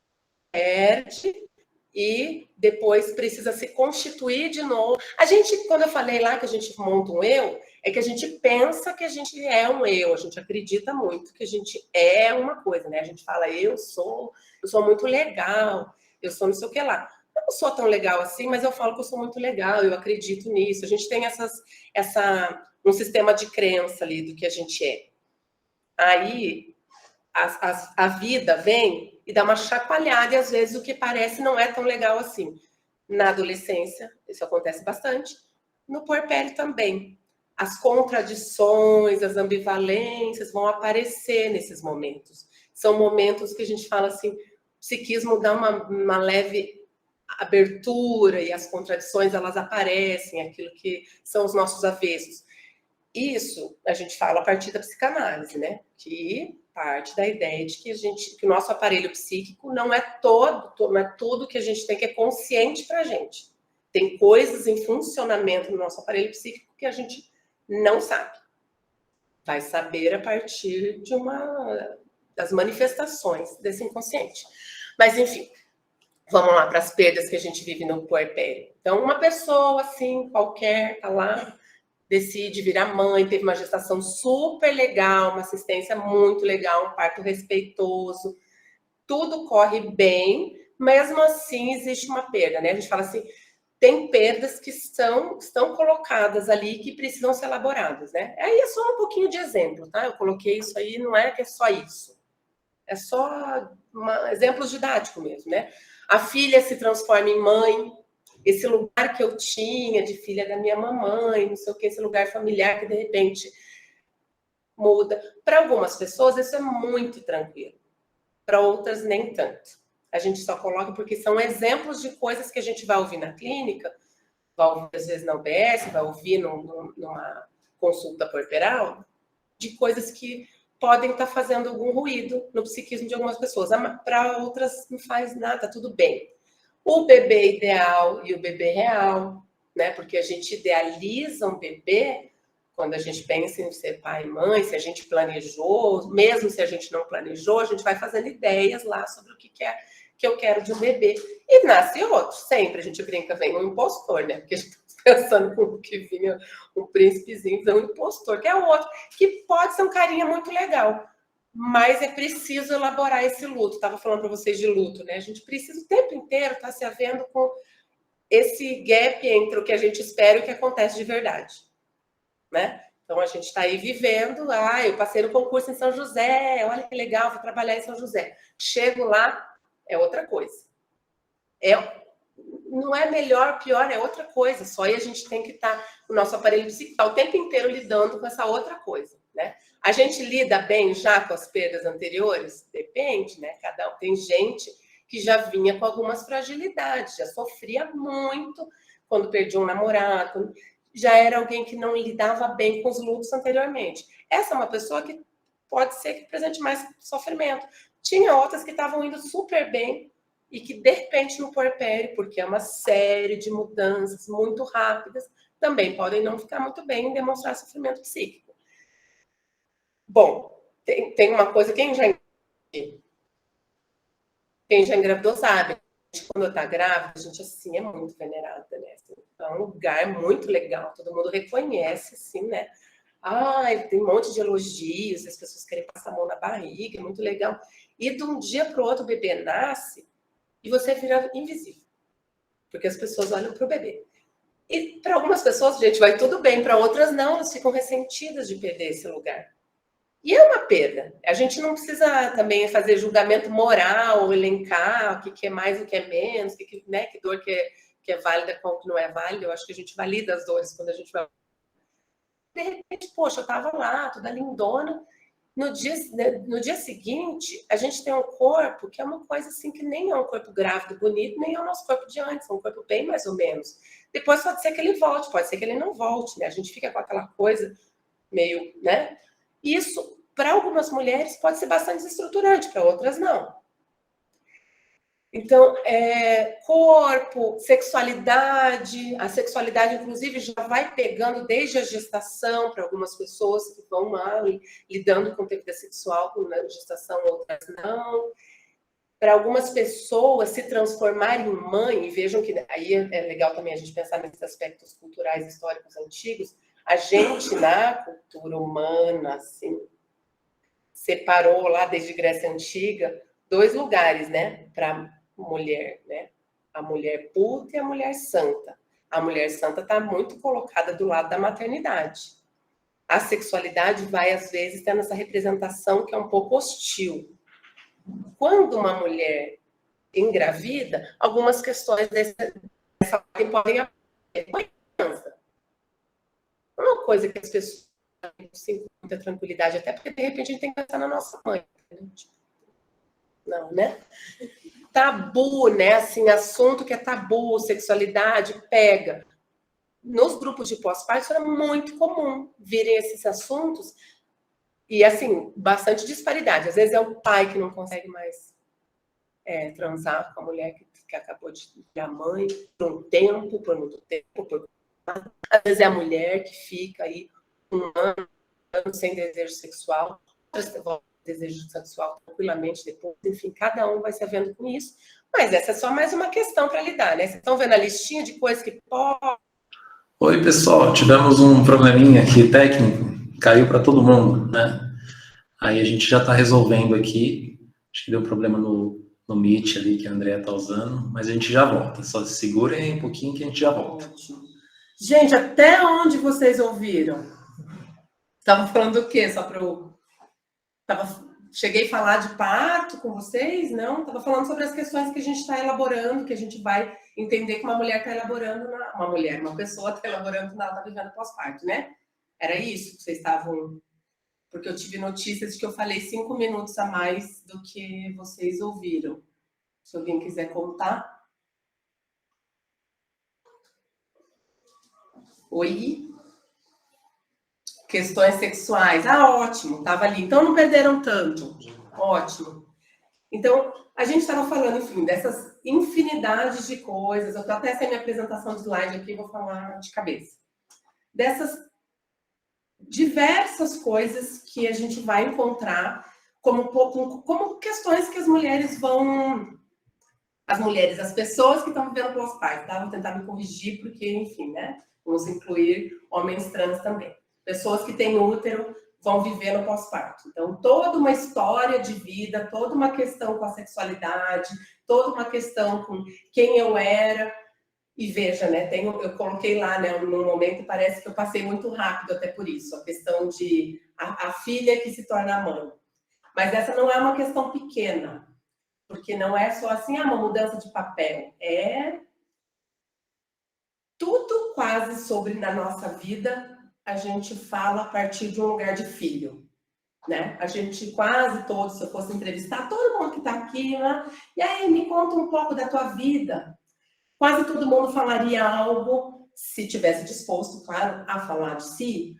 perde e depois precisa se constituir de novo. A gente, quando eu falei lá que a gente monta um eu, é que a gente pensa que a gente é um eu, a gente acredita muito que a gente é uma coisa, né? A gente fala, eu sou muito legal, eu sou não sei o que lá. Eu não sou tão legal assim, mas eu falo que eu sou muito legal, eu acredito nisso. A gente tem um sistema de crença ali do que a gente é. Aí a vida vem e dá uma chacoalhada e às vezes o que parece não é tão legal assim. Na adolescência, isso acontece bastante. No puerpério também. as contradições, as ambivalências vão aparecer nesses momentos. São momentos que a gente fala assim, o psiquismo dá uma leve abertura e as contradições elas aparecem, aquilo que são os nossos avessos. Isso a gente fala a partir da psicanálise, né? Que parte da ideia de que que o nosso aparelho psíquico não é tudo que a gente tem que é consciente para a gente. Tem coisas em funcionamento no nosso aparelho psíquico que a gente não sabe. Vai saber a partir das manifestações desse inconsciente. Mas, enfim, vamos lá para as perdas que a gente vive no puerpério. Então, uma pessoa, assim, qualquer, tá lá, decide virar mãe, teve uma gestação super legal, uma assistência muito legal, um parto respeitoso, tudo corre bem, mesmo assim existe uma perda, né? A gente fala assim, tem perdas que estão colocadas ali que precisam ser elaboradas, né? Aí é só um pouquinho de exemplo, tá? Eu coloquei isso aí, não é que é só isso. É só exemplos didáticos mesmo, né? A filha se transforma em mãe, esse lugar que eu tinha de filha da minha mamãe, não sei o que, esse lugar familiar que de repente muda. Para algumas pessoas isso é muito tranquilo, para outras nem tanto. A gente só coloca porque são exemplos de coisas que a gente vai ouvir na clínica, vai ouvir às vezes na UBS, vai ouvir numa consulta corporal, de coisas que podem estar fazendo algum ruído no psiquismo de algumas pessoas. Para outras não faz nada, tudo bem. O bebê ideal e o bebê real, né? Porque a gente idealiza um bebê quando a gente pensa em ser pai e mãe, se a gente planejou, mesmo se a gente não planejou, a gente vai fazendo ideias lá sobre o que eu quero de um bebê. E nasce outro, sempre. A gente brinca, vem um impostor, né? Porque a gente está pensando como que vinha um príncipezinho, vem um impostor, que é o outro, que pode ser um carinha muito legal. Mas é preciso elaborar esse luto. Estava falando para vocês de luto, né? A gente precisa o tempo inteiro estar se havendo com esse gap entre o que a gente espera e o que acontece de verdade, né? Então a gente está aí vivendo. Eu passei no concurso em São José, olha que legal, vou trabalhar em São José. Chego lá, é outra coisa. Não é melhor, pior, é outra coisa. Só aí a gente tem que estar, o nosso aparelho psíquico o tempo inteiro lidando com essa outra coisa, né? A gente lida bem já com as perdas anteriores? Depende, né? Cada um. Tem gente que já vinha com algumas fragilidades, já sofria muito quando perdia um namorado, já era alguém que não lidava bem com os lutos anteriormente. Essa é uma pessoa que pode ser que apresente mais sofrimento. Tinha outras que estavam indo super bem e que, de repente, no puerpério, porque é uma série de mudanças muito rápidas, também podem não ficar muito bem em demonstrar sofrimento psíquico. Bom, tem uma coisa, quem já engravidou sabe, quando está grávida, a gente, assim, é muito venerada, né? Então, é um lugar muito legal, todo mundo reconhece, assim, né? Tem um monte de elogios, as pessoas querem passar a mão na barriga, é muito legal. E de um dia para o outro o bebê nasce e você vira invisível, porque as pessoas olham para o bebê. E para algumas pessoas, gente, vai tudo bem, para outras não, elas ficam ressentidas de perder esse lugar. E é uma perda. A gente não precisa também fazer julgamento moral, elencar o que é mais, o que é menos, né, que dor que é válida, qual que não é válida. Eu acho que a gente valida as dores quando a gente vai. De repente, poxa, eu estava lá, toda lindona. No dia seguinte, a gente tem um corpo que é uma coisa assim que nem é um corpo grávido, bonito, nem é o nosso corpo de antes, é um corpo bem mais ou menos. Depois pode ser que ele volte, pode ser que ele não volte, né? A gente fica com aquela coisa meio, né? Isso, para algumas mulheres, pode ser bastante desestruturante, para outras não. Então, corpo, sexualidade, a sexualidade, inclusive, já vai pegando desde a gestação para algumas pessoas que vão lá lidando com a vida sexual na gestação, outras não. Para algumas pessoas se transformarem em mãe, e vejam que aí é legal também a gente pensar nesses aspectos culturais, históricos antigos, a gente, na cultura humana, assim, separou lá desde Grécia Antiga 2 lugares, né, para mulher, né? A mulher puta e a mulher santa. A mulher santa está muito colocada do lado da maternidade. A sexualidade vai, às vezes, tendo essa representação que é um pouco hostil. Quando uma mulher engravida, algumas questões dessa ordem podem aparecer. Não é uma coisa que as pessoas têm com muita tranquilidade, até porque de repente a gente tem que pensar na nossa mãe. Não, né? Tabu, né? Assim, assunto que é tabu, sexualidade, pega. Nos grupos de pós-parto era muito comum virem esses assuntos e, assim, bastante disparidade. Às vezes é o pai que não consegue mais transar com a mulher que acabou de ter a mãe por um tempo, por muito tempo. Às vezes é a mulher que fica aí um ano sem desejo sexual, outras voltam desejo sexual tranquilamente depois. Enfim, cada um vai se vendo com isso. Mas essa é só mais uma questão para lidar, né? Vocês estão vendo a listinha de coisas que pode... Oi, pessoal, tivemos um probleminha aqui técnico, caiu para todo mundo, né? Aí a gente já está resolvendo aqui, acho que deu um problema no Meet ali que a Andrea está usando, mas a gente já volta, só segurem aí um pouquinho que a gente já volta. Gente, até onde vocês ouviram? Estavam falando do quê? Só para eu... Cheguei a falar de parto com vocês? Não, estava falando sobre as questões que a gente está elaborando, que a gente vai entender que uma mulher está elaborando, uma pessoa está elaborando na ela está vivendo pós-parto, né? Era isso que vocês estavam... Porque eu tive notícias de que eu falei 5 minutos a mais do que vocês ouviram. Se alguém quiser contar. Oi? Questões sexuais. Ah, ótimo, estava ali. Então não perderam tanto. Ótimo. Então, a gente estava falando, enfim, dessas infinidades de coisas. Eu estou até sem minha apresentação de slide aqui, vou falar de cabeça. Dessas diversas coisas que a gente vai encontrar como questões que as mulheres vão... As pessoas que estão vivendo pós-parto, tá? Vou tentar me corrigir, porque, enfim, né? Vamos incluir homens trans também. Pessoas que têm útero vão viver no pós-parto. Então, toda uma história de vida, toda uma questão com a sexualidade, toda uma questão com quem eu era. E veja, né? Eu coloquei lá, né? No momento, parece que eu passei muito rápido até por isso. A questão de a filha que se torna mãe. Mas essa não é uma questão pequena. Porque não é só assim, uma mudança de papel. É tudo quase sobre na nossa vida a gente fala a partir de um lugar de filho, né? A gente quase todos, se eu fosse entrevistar todo mundo que está aqui, né? E aí, me conta um pouco da tua vida. Quase todo mundo falaria algo, se tivesse disposto, claro, a falar de si,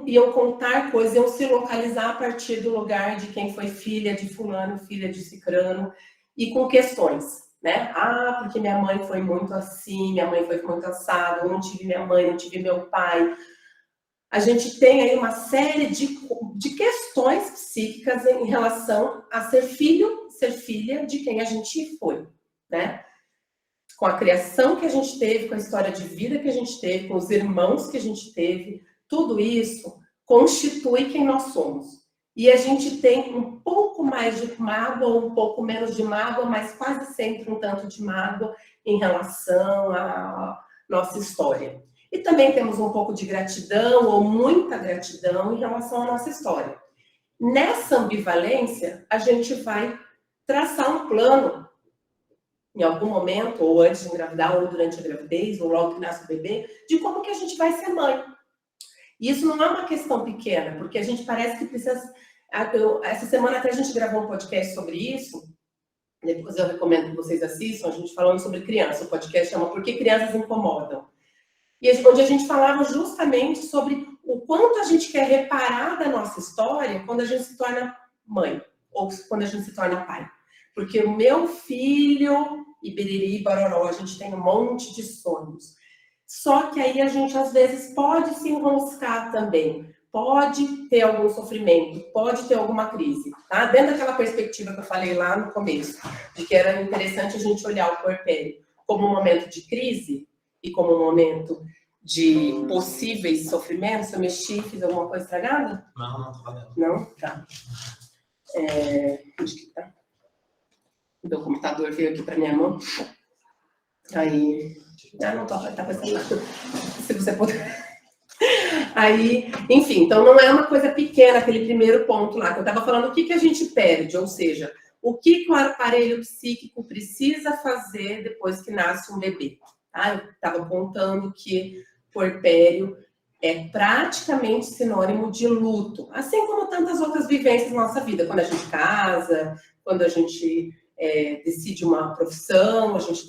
iam contar coisas, iam se localizar a partir do lugar de quem foi filha de fulano, filha de cicrano, e com questões, né? Ah, porque minha mãe foi muito assim, minha mãe foi muito assada, eu não tive minha mãe, não tive meu pai. A gente tem aí uma série de questões psíquicas em relação a ser filho, ser filha de quem a gente foi, né? Com a criação que a gente teve, com a história de vida que a gente teve, com os irmãos que a gente teve, tudo isso constitui quem nós somos. E a gente tem um pouco mais de mágoa, um pouco menos de mágoa, mas quase sempre um tanto de mágoa em relação à nossa história. E também temos um pouco de gratidão, ou muita gratidão, em relação à nossa história. Nessa ambivalência, a gente vai traçar um plano, em algum momento, ou antes de engravidar, ou durante a gravidez, ou logo que nasce o bebê, de como que a gente vai ser mãe. E isso não é uma questão pequena, porque a gente parece que precisa... Essa semana até a gente gravou um podcast sobre isso, depois eu recomendo que vocês assistam, a gente falando sobre criança, o podcast chama Por que Crianças Incomodam? E onde a gente falava justamente sobre o quanto a gente quer reparar da nossa história quando a gente se torna mãe, ou quando a gente se torna pai. Porque o meu filho, e biriri, baroró, a gente tem um monte de sonhos. Só que aí a gente, às vezes, pode se enroscar também. Pode ter algum sofrimento, pode ter alguma crise. Tá? Dentro daquela perspectiva que eu falei lá no começo, de que era interessante a gente olhar o puerpério como um momento de crise e como um momento de possíveis sofrimentos. Eu mexi, fiz alguma coisa estragada? Não, tá valendo. Não? Tá. Onde que tá? O meu computador veio aqui para minha mão. Aí... não tô, tá passando nada. Se você puder... Aí, enfim, então não é uma coisa pequena aquele primeiro ponto lá, que eu estava falando o que a gente perde, ou seja, o que o aparelho psíquico precisa fazer depois que nasce um bebê. Tá? Eu estava contando que puerpério é praticamente sinônimo de luto, assim como tantas outras vivências na nossa vida, quando a gente casa, quando a gente decide uma profissão, a gente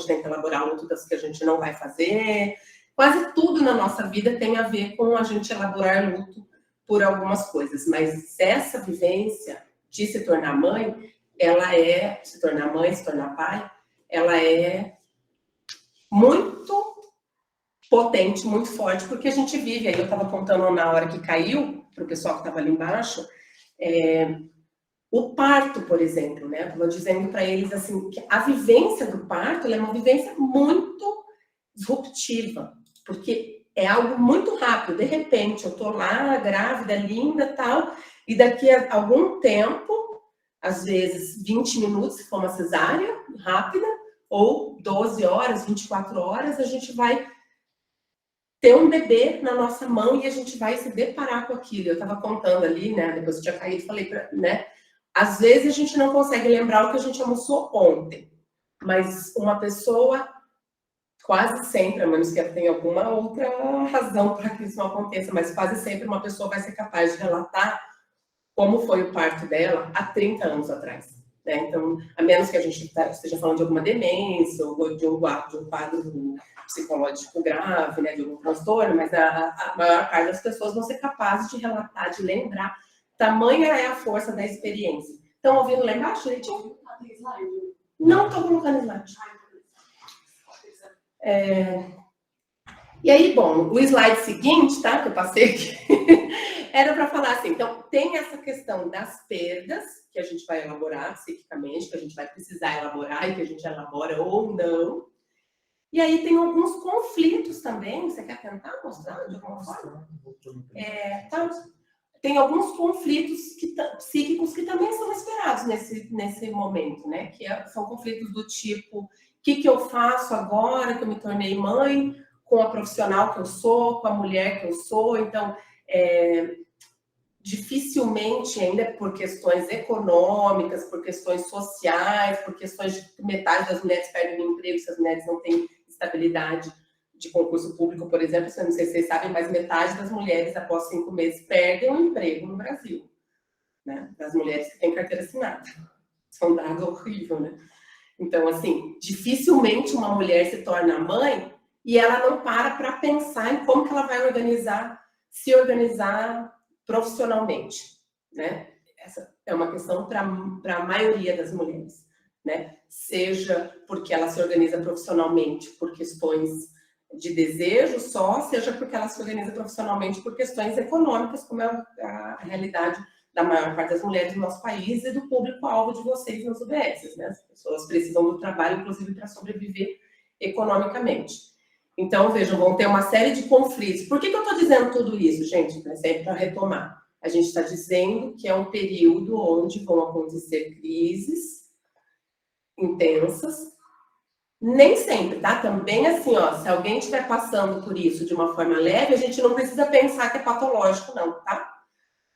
tem que elaborar luto das que a gente não vai fazer. Quase tudo na nossa vida tem a ver com a gente elaborar luto por algumas coisas, mas essa vivência de se tornar mãe, se tornar pai, ela é muito potente, muito forte, porque a gente vive, aí eu estava contando na hora que caiu, para o pessoal que estava ali embaixo, o parto, por exemplo, né? Eu estava dizendo para eles assim, que a vivência do parto é uma vivência muito disruptiva, porque é algo muito rápido. De repente, eu estou lá, grávida, linda, tal, e daqui a algum tempo, às vezes 20 minutos, se for uma cesárea rápida, ou 12 horas, 24 horas, a gente vai ter um bebê na nossa mão e a gente vai se deparar com aquilo. Eu estava contando ali, né? Depois que tinha caído, falei, né? Às vezes a gente não consegue lembrar o que a gente almoçou ontem, mas uma pessoa, quase sempre, a menos que ela tenha alguma outra razão para que isso não aconteça, mas quase sempre uma pessoa vai ser capaz de relatar como foi o parto dela há 30 anos atrás. Né? Então, a menos que a gente esteja falando de alguma demência ou de um quadro psicológico grave, né, de algum transtorno, mas a maior parte das pessoas vão ser capazes de relatar, de lembrar. Tamanha é a força da experiência. Estão ouvindo lá embaixo, direitinho? Não estou colocando slide. E aí, bom, o slide seguinte, tá, que eu passei aqui, era para falar assim, então, tem essa questão das perdas, que a gente vai elaborar psiquicamente, que a gente vai precisar elaborar e que a gente elabora ou não. E aí tem alguns conflitos também, você quer tentar mostrar de alguma forma? Tá. Tem alguns conflitos psíquicos que também são esperados nesse momento, né? Que são conflitos do tipo, o que eu faço agora que eu me tornei mãe, com a profissional que eu sou, com a mulher que eu sou. Então, dificilmente, ainda por questões econômicas, por questões sociais, por questões de que metade das mulheres perdem o emprego, se as mulheres não têm estabilidade de concurso público, por exemplo, não sei se vocês sabem, mas metade das mulheres, após 5 meses, perdem o emprego no Brasil. Né? Das mulheres que têm carteira assinada. Isso é um dado horrível, né? Então, assim, dificilmente uma mulher se torna mãe e ela não para pensar em como que ela vai se organizar profissionalmente, né? Essa é uma questão para a maioria das mulheres, né? Seja porque ela se organiza profissionalmente por questões de desejo só, seja porque ela se organiza profissionalmente por questões econômicas, como é a realidade da maior parte das mulheres do nosso país e do público-alvo de vocês nas UBSs, né? As pessoas precisam do trabalho, inclusive, para sobreviver economicamente. Então, vejam, vão ter uma série de conflitos. Por que eu estou dizendo tudo isso, gente? É sempre para retomar. A gente está dizendo que é um período onde vão acontecer crises intensas. Nem sempre, tá? Também assim, ó, se alguém estiver passando por isso de uma forma leve, a gente não precisa pensar que é patológico, não, tá?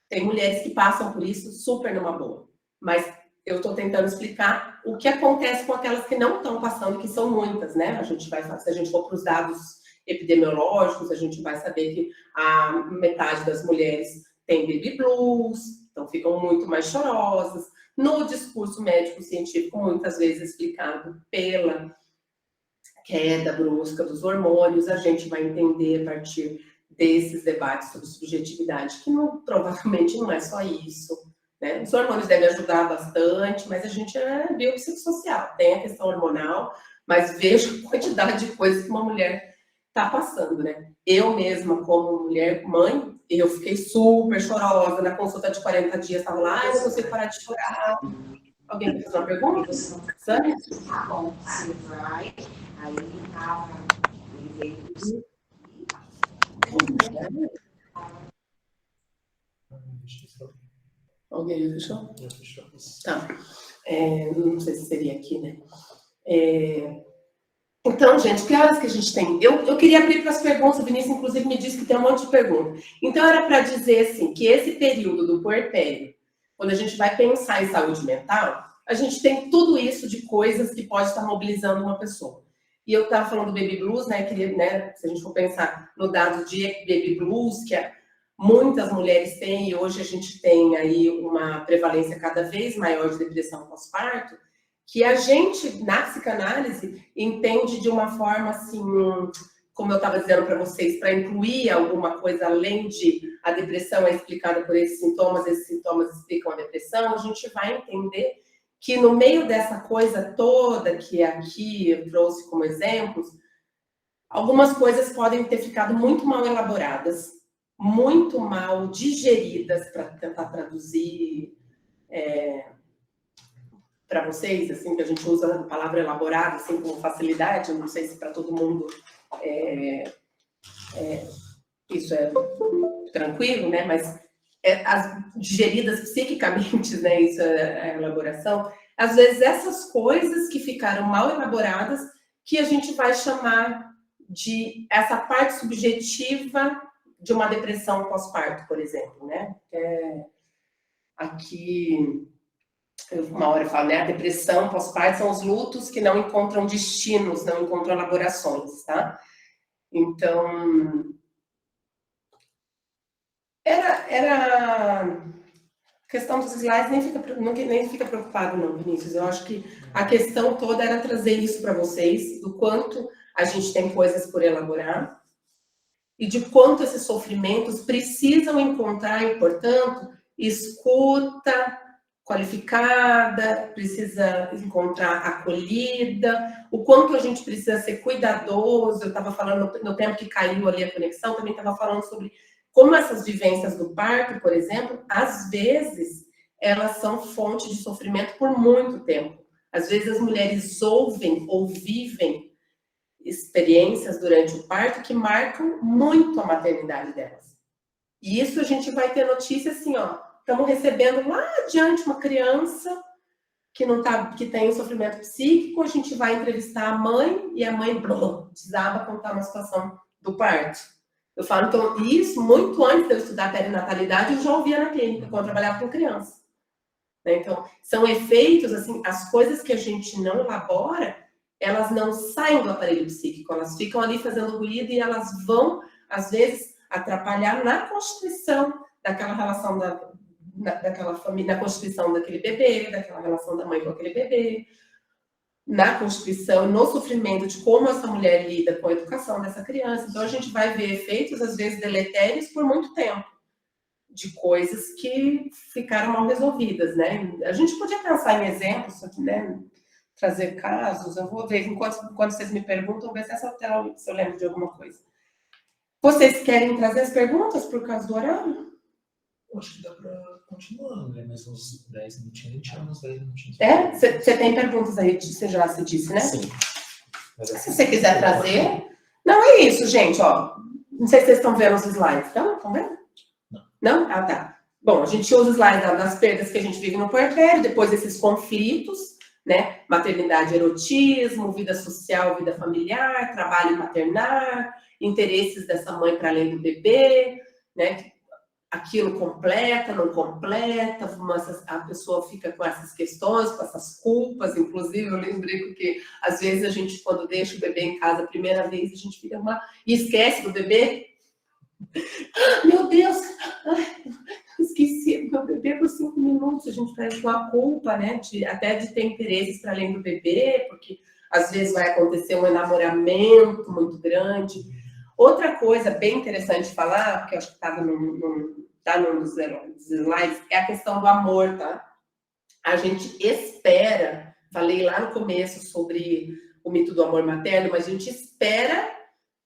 Tem mulheres que passam por isso super numa boa. Mas eu estou tentando explicar o que acontece com aquelas que não estão passando, que são muitas, né? Se a gente for para os dados epidemiológicos, a gente vai saber que a metade das mulheres tem baby blues, então ficam muito mais chorosas. No discurso médico-científico, muitas vezes explicado pela queda brusca dos hormônios, a gente vai entender a partir desses debates sobre subjetividade, que provavelmente não é só isso. Né? Os hormônios devem ajudar bastante, mas a gente é biopsicossocial, tem a questão hormonal, mas veja a quantidade de coisas que uma mulher está passando. Né? Eu mesma, como mulher mãe, eu fiquei super chorosa na consulta de 40 dias, estava lá, eu não consigo parar de chorar. Alguém quer fazer uma pergunta? Sânia? Tá bom, você vai, aí ele veio. Alguém fechou? Tá. Não sei se seria aqui, né? Então, gente, que horas que a gente tem? Eu queria abrir para as perguntas, o Vinícius, inclusive, me disse que tem um monte de perguntas. Então, era para dizer, assim, que esse período do puerpério, quando a gente vai pensar em saúde mental, a gente tem tudo isso de coisas que pode estar mobilizando uma pessoa. E eu estava falando do baby blues, né? Se a gente for pensar no dado de baby blues, que muitas mulheres têm, e hoje a gente tem aí uma prevalência cada vez maior de depressão pós-parto, que a gente, na psicanálise, entende de uma forma assim, como eu estava dizendo para vocês, para incluir alguma coisa além de a depressão é explicada por esses sintomas explicam a depressão, a gente vai entender que no meio dessa coisa toda que aqui eu trouxe como exemplos, algumas coisas podem ter ficado muito mal elaboradas, muito mal digeridas, para tentar traduzir para vocês, assim, que a gente usa a palavra elaborado assim, com facilidade, não sei se para todo mundo isso é tranquilo, né? Mas as digeridas psiquicamente, né? Isso é a elaboração. Às vezes essas coisas que ficaram mal elaboradas, que a gente vai chamar de essa parte subjetiva de uma depressão pós-parto, por exemplo, né? Aqui, uma hora eu falo, né? A depressão pós-parto são os lutos que não encontram destinos, não encontram elaborações, tá? Então, era a questão dos slides, nem fica preocupado não, Vinícius. Eu acho que a questão toda era trazer isso para vocês, do quanto a gente tem coisas por elaborar e de quanto esses sofrimentos precisam encontrar, e, portanto, escuta qualificada, precisa encontrar acolhida, o quanto a gente precisa ser cuidadoso. Eu estava falando, no tempo que caiu ali a conexão, também estava falando sobre como essas vivências do parto, por exemplo, às vezes, elas são fonte de sofrimento por muito tempo. Às vezes as mulheres ouvem ou vivem experiências durante o parto que marcam muito a maternidade delas. E isso a gente vai ter notícia assim, ó, estamos recebendo lá adiante uma criança que tem um sofrimento psíquico, a gente vai entrevistar a mãe e a mãe desaba a contar uma situação do parto. Eu falo, então, isso muito antes de eu estudar perinatalidade, eu já ouvia na clínica, quando eu trabalhava com criança. Então, são efeitos, assim, as coisas que a gente não elabora, elas não saem do aparelho psíquico, elas ficam ali fazendo ruído e elas vão, às vezes, atrapalhar na constituição daquela relação daquela família, na constituição daquele bebê, daquela relação da mãe com aquele bebê, na constituição, no sofrimento de como essa mulher lida com a educação dessa criança. Então, a gente vai ver efeitos, às vezes, deletérios por muito tempo, de coisas que ficaram mal resolvidas, né? A gente podia pensar em exemplos, né? Trazer casos, eu vou ver, enquanto vocês me perguntam, ver se eu lembro de alguma coisa. Vocês querem trazer as perguntas por causa do horário? Acho que dá para continuar, né? Mais uns 10 minutinhos, a gente chama uns 10 minutinhos. Você tem perguntas aí, você já se disse, né? Sim. Mas se você quiser trazer... Não, é isso, gente, ó. Não sei se vocês estão vendo os slides. Estão vendo? Não? Ah, tá. Bom, a gente usa os slides das perdas que a gente vive no puerpério, depois desses conflitos, né? Maternidade, erotismo, vida social, vida familiar, trabalho maternar, interesses dessa mãe para além do bebê, né? Aquilo completa, não completa, a pessoa fica com essas questões, com essas culpas. Inclusive, eu lembrei que às vezes a gente, quando deixa o bebê em casa a primeira vez, a gente fica e esquece do bebê. Meu Deus, esqueci do meu bebê por 5 minutos. A gente faz com a culpa, né? Até de ter interesses para além do bebê, porque às vezes vai acontecer um enamoramento muito grande. Outra coisa bem interessante de falar, que eu acho que estava num dos slides, é a questão do amor, tá? A gente espera, falei lá no começo sobre o mito do amor materno, mas a gente espera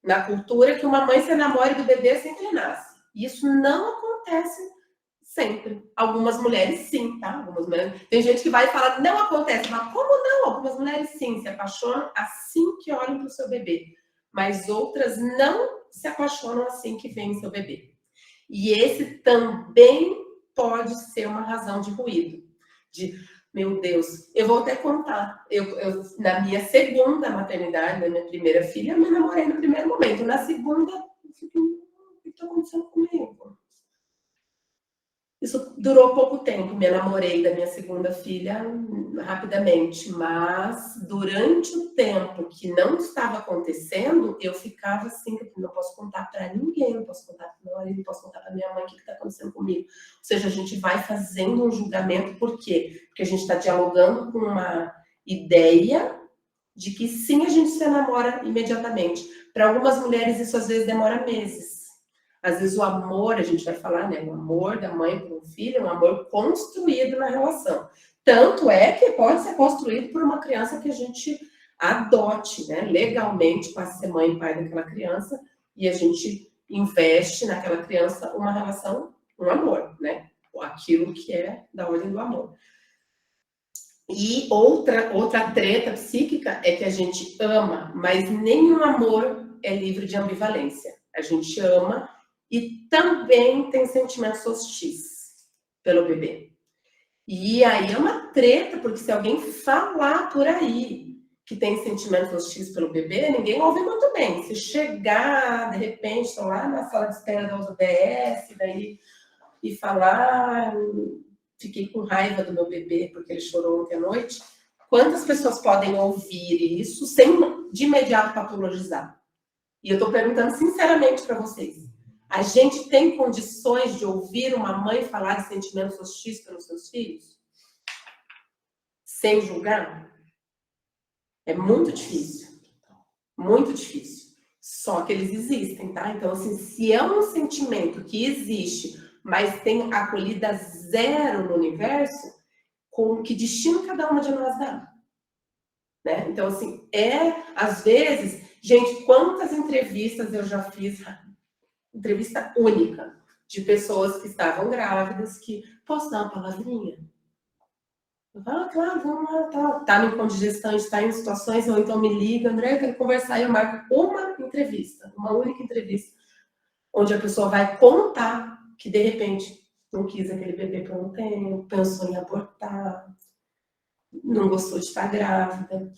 na cultura que uma mãe se enamore do bebê assim que ele nasce. E isso não acontece sempre. Algumas mulheres sim, tá? Algumas mulheres... Tem gente que vai falar, não acontece, mas como não? Algumas mulheres sim se apaixonam assim que olham para o seu bebê. Mas outras não se apaixonam assim que vem seu bebê. E esse também pode ser uma razão de ruído. De, meu Deus, eu vou até contar. Eu na minha segunda maternidade, da minha primeira filha, eu me namorei no primeiro momento. Na segunda, eu fiquei, o que está acontecendo comigo? Isso durou pouco tempo, me namorei da minha segunda filha rapidamente, mas durante o tempo que não estava acontecendo, eu ficava assim, que eu não posso contar para ninguém, não posso contar para meu marido, não posso contar para minha mãe o que está acontecendo comigo. Ou seja, a gente vai fazendo um julgamento, por quê? Porque a gente está dialogando com uma ideia de que sim, a gente se namora imediatamente. Para algumas mulheres isso às vezes demora meses. Às vezes o amor, a gente vai falar, né? O amor da mãe para um filho é um amor construído na relação. Tanto é que pode ser construído por uma criança que a gente adote, né? Legalmente, para ser mãe e pai daquela criança, e a gente investe naquela criança uma relação, um amor, né? Aquilo que é da ordem do amor. E outra treta psíquica é que a gente ama, mas nenhum amor é livre de ambivalência. A gente ama e também tem sentimentos hostis pelo bebê. E aí é uma treta, porque se alguém falar por aí que tem sentimentos hostis pelo bebê, ninguém ouve muito bem. Se chegar, de repente, estou lá na sala de espera da UBS, daí, e falar, fiquei com raiva do meu bebê porque ele chorou ontem à noite, quantas pessoas podem ouvir isso sem de imediato patologizar? E eu estou perguntando sinceramente para vocês. A gente tem condições de ouvir uma mãe falar de sentimentos hostis pelos seus filhos? Sem julgar? É muito difícil. Muito difícil. Só que eles existem, tá? Então, assim, se é um sentimento que existe, mas tem acolhida zero no universo, com que destino cada uma de nós dá? Né? Então, assim, às vezes, gente, quantas entrevistas eu já fiz, entrevista única, de pessoas que estavam grávidas, que, posso dar uma palavrinha? Eu falo, claro, vamos lá, tá com digestão, está em situações, ou então me liga, André, eu quero conversar, e eu marco uma entrevista, uma única entrevista, onde a pessoa vai contar que, de repente, não quis aquele bebê por um tempo, pensou em abortar, não gostou de estar grávida.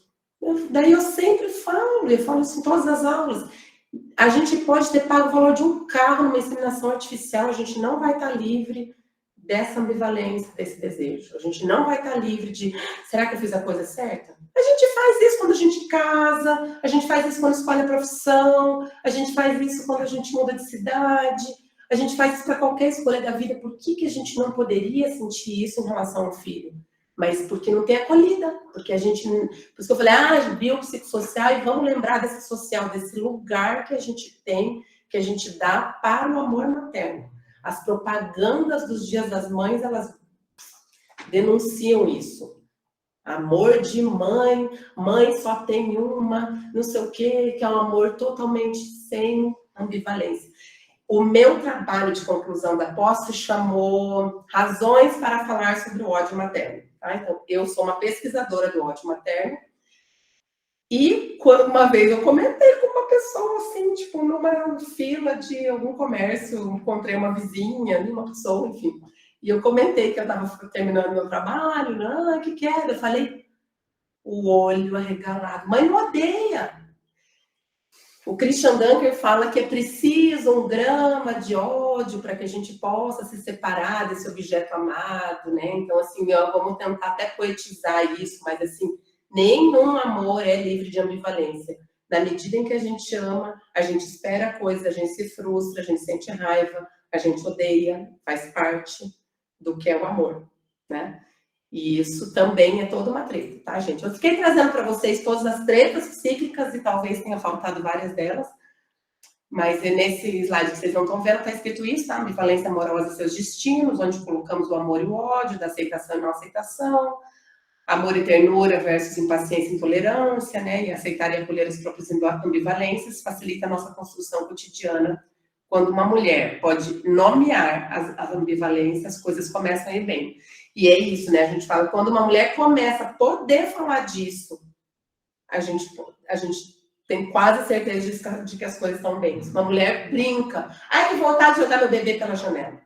Daí eu sempre falo, eu falo isso em todas as aulas, a gente pode ter pago o valor de um carro numa inseminação artificial, a gente não vai estar livre dessa ambivalência, desse desejo. A gente não vai estar livre de, será que eu fiz a coisa certa? A gente faz isso quando a gente casa, a gente faz isso quando escolhe a profissão, a gente faz isso quando a gente muda de cidade, a gente faz isso para qualquer escolha da vida. Por que a gente não poderia sentir isso em relação ao filho? Mas porque não tem acolhida, porque a gente... Por isso que eu falei, biopsicossocial, e vamos lembrar desse social, desse lugar que a gente tem, que a gente dá para o amor materno. As propagandas dos Dias das Mães, elas denunciam isso. Amor de mãe, mãe só tem uma, não sei o quê, que é um amor totalmente sem ambivalência. O meu trabalho de conclusão da pós se chamou Razões para Falar sobre o Ódio Materno. Tá? Então, eu sou uma pesquisadora do ódio materno, e uma vez eu comentei com uma pessoa, assim, tipo, numa fila de algum comércio, encontrei uma vizinha, uma pessoa, enfim, e eu comentei que eu estava terminando meu trabalho, o que era? Eu falei, o olho arregalado, mãe não odeia. O Christian Dunker fala que é preciso 1 grama de ódio para que a gente possa se separar desse objeto amado, né? Então, assim, vamos tentar até poetizar isso, mas, assim, nenhum amor é livre de ambivalência. Na medida em que a gente ama, a gente espera coisas, a gente se frustra, a gente sente raiva, a gente odeia, faz parte do que é o amor, né? E isso também é toda uma treta, tá, gente? Eu fiquei trazendo para vocês todas as tretas psíquicas e talvez tenha faltado várias delas, mas nesse slide que vocês não estão vendo, está escrito isso, tá? Ambivalência amorosa e seus destinos, onde colocamos o amor e o ódio, da aceitação e não aceitação, amor e ternura versus impaciência e intolerância, né? E aceitar e acolher as próprias ambivalências facilita a nossa construção cotidiana. Quando uma mulher pode nomear as ambivalências, as coisas começam a ir bem. E é isso, né? A gente fala, quando uma mulher começa a poder falar disso, a gente tem quase certeza de que as coisas estão bem. Se uma mulher brinca, que vontade de jogar meu bebê pela janela.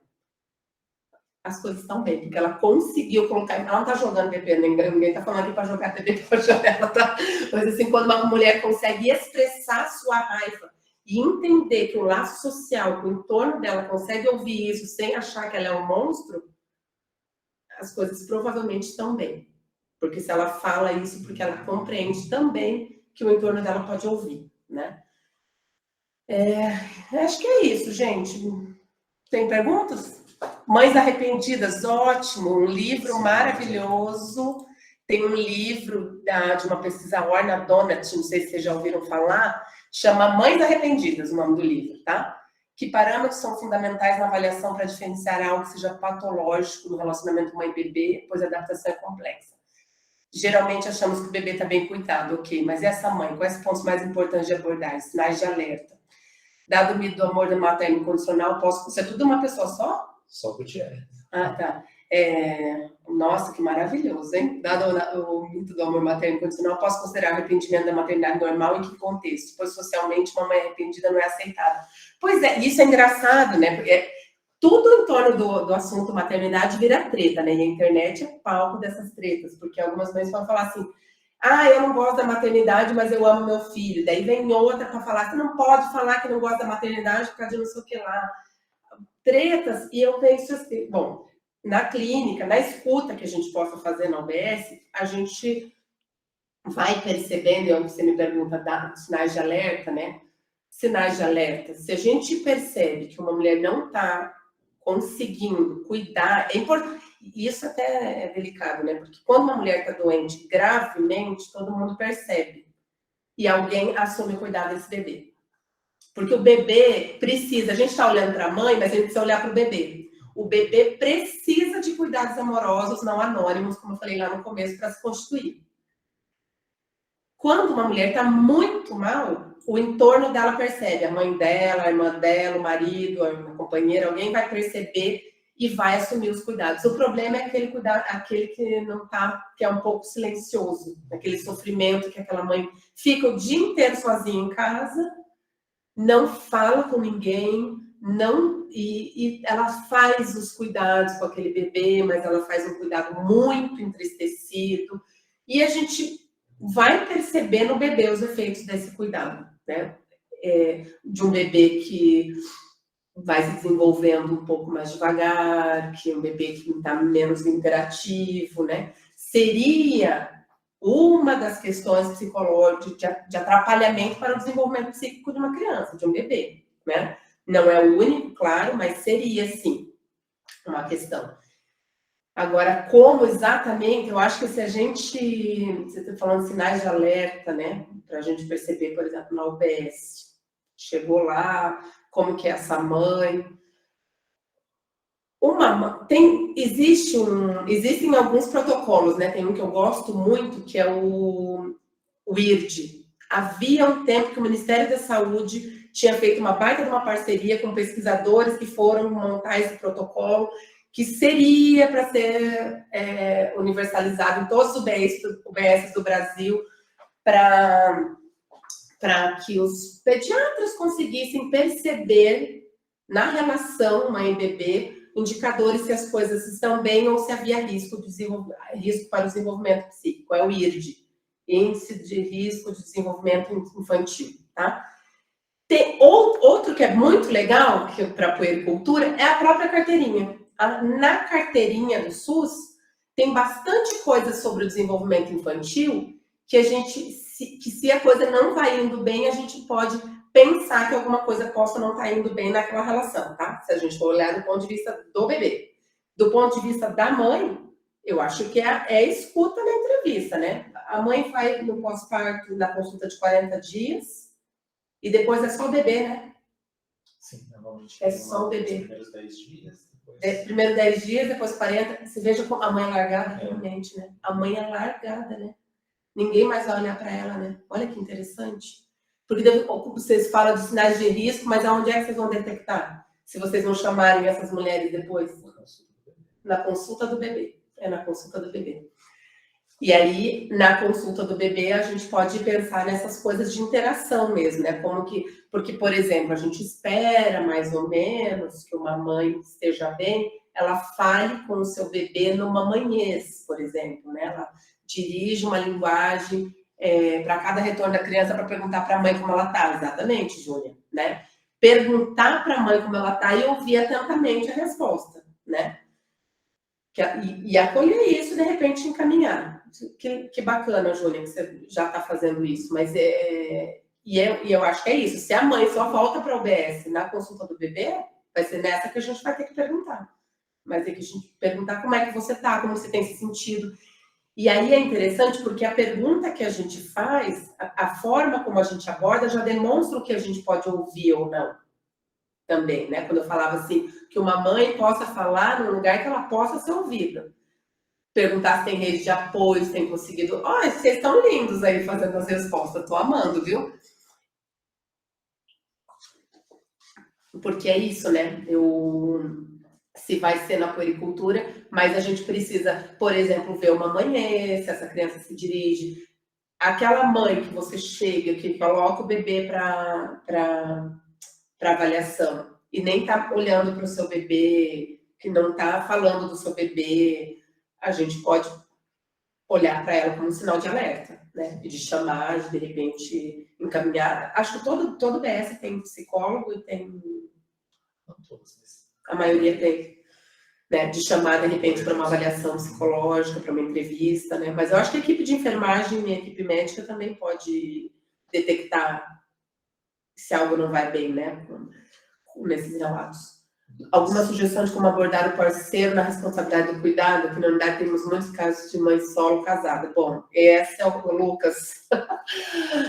As coisas estão bem, porque ela conseguiu colocar, ela não está jogando bebê, ninguém está falando aqui para jogar bebê pela janela, tá? Mas assim, quando uma mulher consegue expressar sua raiva e entender que o laço social, que o entorno dela consegue ouvir isso sem achar que ela é um monstro, as coisas provavelmente estão bem. Porque se ela fala isso, porque ela compreende também que o entorno dela pode ouvir, né? Acho que é isso, gente. Tem perguntas? Mães Arrependidas, ótimo, um livro maravilhoso. Tem um livro de uma pesquisa Orna Donat, não sei se vocês já ouviram falar, chama Mães Arrependidas, o nome do livro, tá? Que parâmetros são fundamentais na avaliação para diferenciar algo que seja patológico no relacionamento mãe-bebê, pois a adaptação é complexa. Geralmente achamos que o bebê está bem cuidado, ok, mas e essa mãe? Quais os pontos mais importantes de abordar? Sinais de alerta. Dado o mito do amor materno incondicional, isso é tudo uma pessoa só? Só o Gutierrez. Ah, tá. Nossa, que maravilhoso, hein? Dado o mito do amor materno incondicional, posso considerar o arrependimento da maternidade normal em que contexto? Pois socialmente uma mãe arrependida não é aceitada. Pois é, isso é engraçado, né? Porque tudo em torno do assunto maternidade vira treta, né? E a internet é palco dessas tretas, porque algumas mães vão falar assim, eu não gosto da maternidade, mas eu amo meu filho. Daí vem outra para falar, você não pode falar que não gosta da maternidade por causa de não sei o que lá. Tretas, e eu penso assim, bom, na clínica, na escuta que a gente possa fazer na UBS, a gente vai percebendo, é o que você me pergunta, sinais de alerta, né? Sinais de alerta. Se a gente percebe que uma mulher não está conseguindo cuidar, é importante, isso até é delicado, né? Porque quando uma mulher está doente gravemente, todo mundo percebe. E alguém assume o cuidado desse bebê. Porque o bebê precisa, a gente está olhando para a mãe, mas a gente precisa olhar para o bebê. O bebê precisa de cuidados amorosos, não anônimos, como eu falei lá no começo, para se constituir. Quando uma mulher está muito mal, o entorno dela percebe, a mãe dela, a irmã dela, o marido, a companheira, alguém vai perceber e vai assumir os cuidados. O problema é aquele que não tá, que é um pouco silencioso, aquele sofrimento que aquela mãe fica o dia inteiro sozinha em casa, não fala com ninguém, e ela faz os cuidados com aquele bebê, mas ela faz um cuidado muito entristecido, e a gente vai perceber no bebê os efeitos desse cuidado, né? De um bebê que vai se desenvolvendo um pouco mais devagar, que é um bebê que está menos interativo, né? Seria uma das questões psicológicas de atrapalhamento para o desenvolvimento psíquico de uma criança, de um bebê, né? Não é o único, claro, mas seria, sim, uma questão. Agora, como exatamente, eu acho que se a gente, você está falando de sinais de alerta, né? Para a gente perceber, por exemplo, na UBS, chegou lá, como que é essa mãe. Existem alguns protocolos, né? Tem um que eu gosto muito, que é o IRD. Havia um tempo que o Ministério da Saúde tinha feito uma baita de uma parceria com pesquisadores que foram montar esse protocolo, que seria para ser universalizado em todos os UBS do Brasil, para que os pediatras conseguissem perceber na relação mãe e bebê indicadores se as coisas estão bem ou se havia risco para o desenvolvimento psíquico, é o IRD, Índice de Risco de Desenvolvimento Infantil, tá? Tem outro que é muito legal para a puericultura é a própria carteirinha. Na carteirinha do SUS tem bastante coisa sobre o desenvolvimento infantil que se a coisa não vai indo bem, a gente pode pensar que alguma coisa possa não estar indo bem naquela relação, tá? Se a gente for olhar do ponto de vista do bebê. Do ponto de vista da mãe, eu acho que é escuta na entrevista, né? A mãe vai no pós-parto, na consulta de 40 dias, e depois é só o bebê, né? Sim, normalmente. É só o bebê. Primeiros 10 dias. Depois... Primeiro 10 dias, depois 40. Você veja como a mãe é largada, realmente, né? A mãe é largada, né? Ninguém mais vai olhar para ela, né? Olha que interessante. Porque vocês falam de sinais de risco, mas aonde é que vocês vão detectar? Se vocês não chamarem essas mulheres depois? Na consulta do bebê. É na consulta do bebê. E aí, na consulta do bebê, a gente pode pensar nessas coisas de interação mesmo, né? Porque, por exemplo, a gente espera mais ou menos que uma mãe esteja bem, ela fale com o seu bebê numa manhês, por exemplo, né? Ela dirige uma linguagem para cada retorno da criança para perguntar para a mãe como ela está. Exatamente, Júlia, né? Perguntar para a mãe como ela está e ouvir atentamente a resposta, né? E acolher isso, de repente, encaminhar. Que bacana, Júlia, que você já está fazendo isso. Mas eu acho que é isso. Se a mãe só volta para a UBS na consulta do bebê, vai ser nessa que a gente vai ter que perguntar. Vai ter que a gente perguntar como é que você está, como você tem se sentido. E aí é interessante porque a pergunta que a gente faz, a forma como a gente aborda, já demonstra o que a gente pode ouvir ou não. Também, né? Quando eu falava assim, que uma mãe possa falar num lugar que ela possa ser ouvida. Perguntar se tem rede de apoio, se tem conseguido... Olha, vocês estão lindos aí fazendo as respostas, tô amando, viu? Porque é isso, né? Se vai ser na puericultura, mas a gente precisa, por exemplo, ver uma manhã, se essa criança se dirige. Aquela mãe que você chega, que coloca o bebê para avaliação e nem tá olhando para o seu bebê, que não tá falando do seu bebê, a gente pode olhar para ela como um sinal de alerta, né? E de chamar, de repente encaminhar. Acho que todo BS tem psicólogo e tem... A maioria tem, né? De chamar, de repente, para uma avaliação psicológica, para uma entrevista, né? Mas eu acho que a equipe de enfermagem e a equipe médica também pode detectar se algo não vai bem, né? Nesses relatos. Alguma sugestão de como abordar o parceiro na responsabilidade do cuidado? Aqui na unidade temos muitos casos de mãe solo casada. Bom, esse é o Lucas.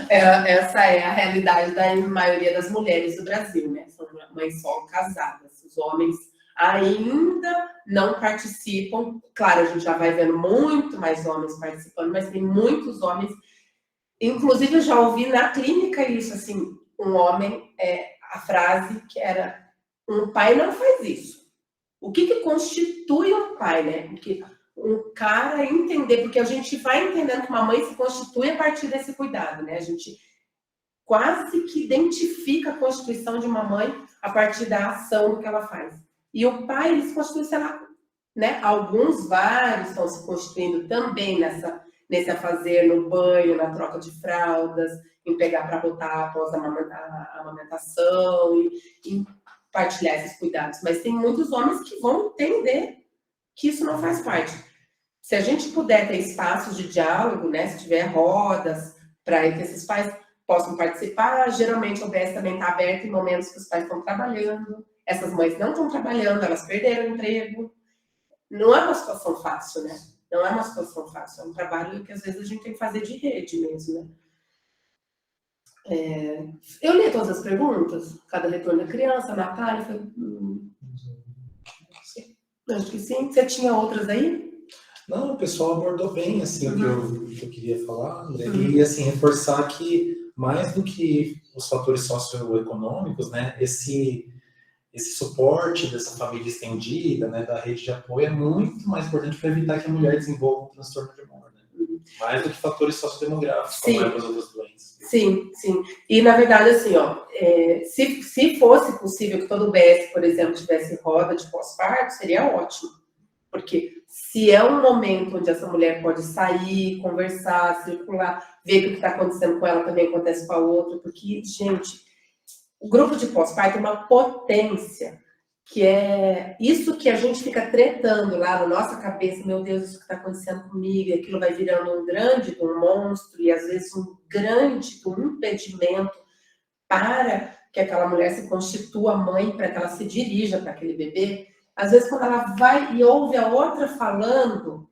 Essa é a realidade da maioria das mulheres do Brasil, né? São mães solo casadas. Os homens ainda não participam. Claro, a gente já vai vendo muito mais homens participando, mas tem muitos homens. Inclusive, eu já ouvi na clínica isso, assim, um homem, a frase que era: um pai não faz isso. O que constitui um pai, né? Porque um cara entender, porque a gente vai entendendo que uma mãe se constitui a partir desse cuidado, né? A gente quase que identifica a constituição de uma mãe a partir da ação do que ela faz. E o pai, ele se constitui, sei lá, né? Vários estão se constituindo também nesse afazer, no banho, na troca de fraldas, em pegar para botar após a amamentação, e partilhar esses cuidados. Mas tem muitos homens que vão entender que isso não faz parte. Se a gente puder ter espaços de diálogo, né? Se tiver rodas para que esses pais possam participar, geralmente o OBS também está aberto em momentos que os pais estão trabalhando, essas mães não estão trabalhando, elas perderam o emprego. Não é uma situação fácil, né? Não é uma situação fácil, é um trabalho que às vezes a gente tem que fazer de rede mesmo, né? Eu li todas as perguntas, cada retorno da criança, a Natália foi... Acho que sim. Você tinha outras aí? Não, o pessoal abordou bem, assim, o que eu queria falar, André, e, assim, reforçar que, mais do que os fatores socioeconômicos, né, esse suporte dessa família estendida, né, da rede de apoio, é muito mais importante para evitar que a mulher desenvolva um transtorno de humor, né? Mais do que fatores sociodemográficos, como é para as outras doenças. Sim, sim. E, na verdade, assim, ó, se fosse possível que todo o BS, por exemplo, tivesse roda de pós-parto, seria ótimo. Porque se é um momento onde essa mulher pode sair, conversar, circular, ver que o que está acontecendo com ela também acontece com a outra, porque, gente, o grupo de pós-parto é uma potência, que é isso que a gente fica tretando lá na nossa cabeça, meu Deus, isso que está acontecendo comigo, e aquilo vai virando um grande um monstro, e às vezes um grande impedimento para que aquela mulher se constitua mãe, para que ela se dirija para aquele bebê. Às vezes, quando ela vai e ouve a outra falando,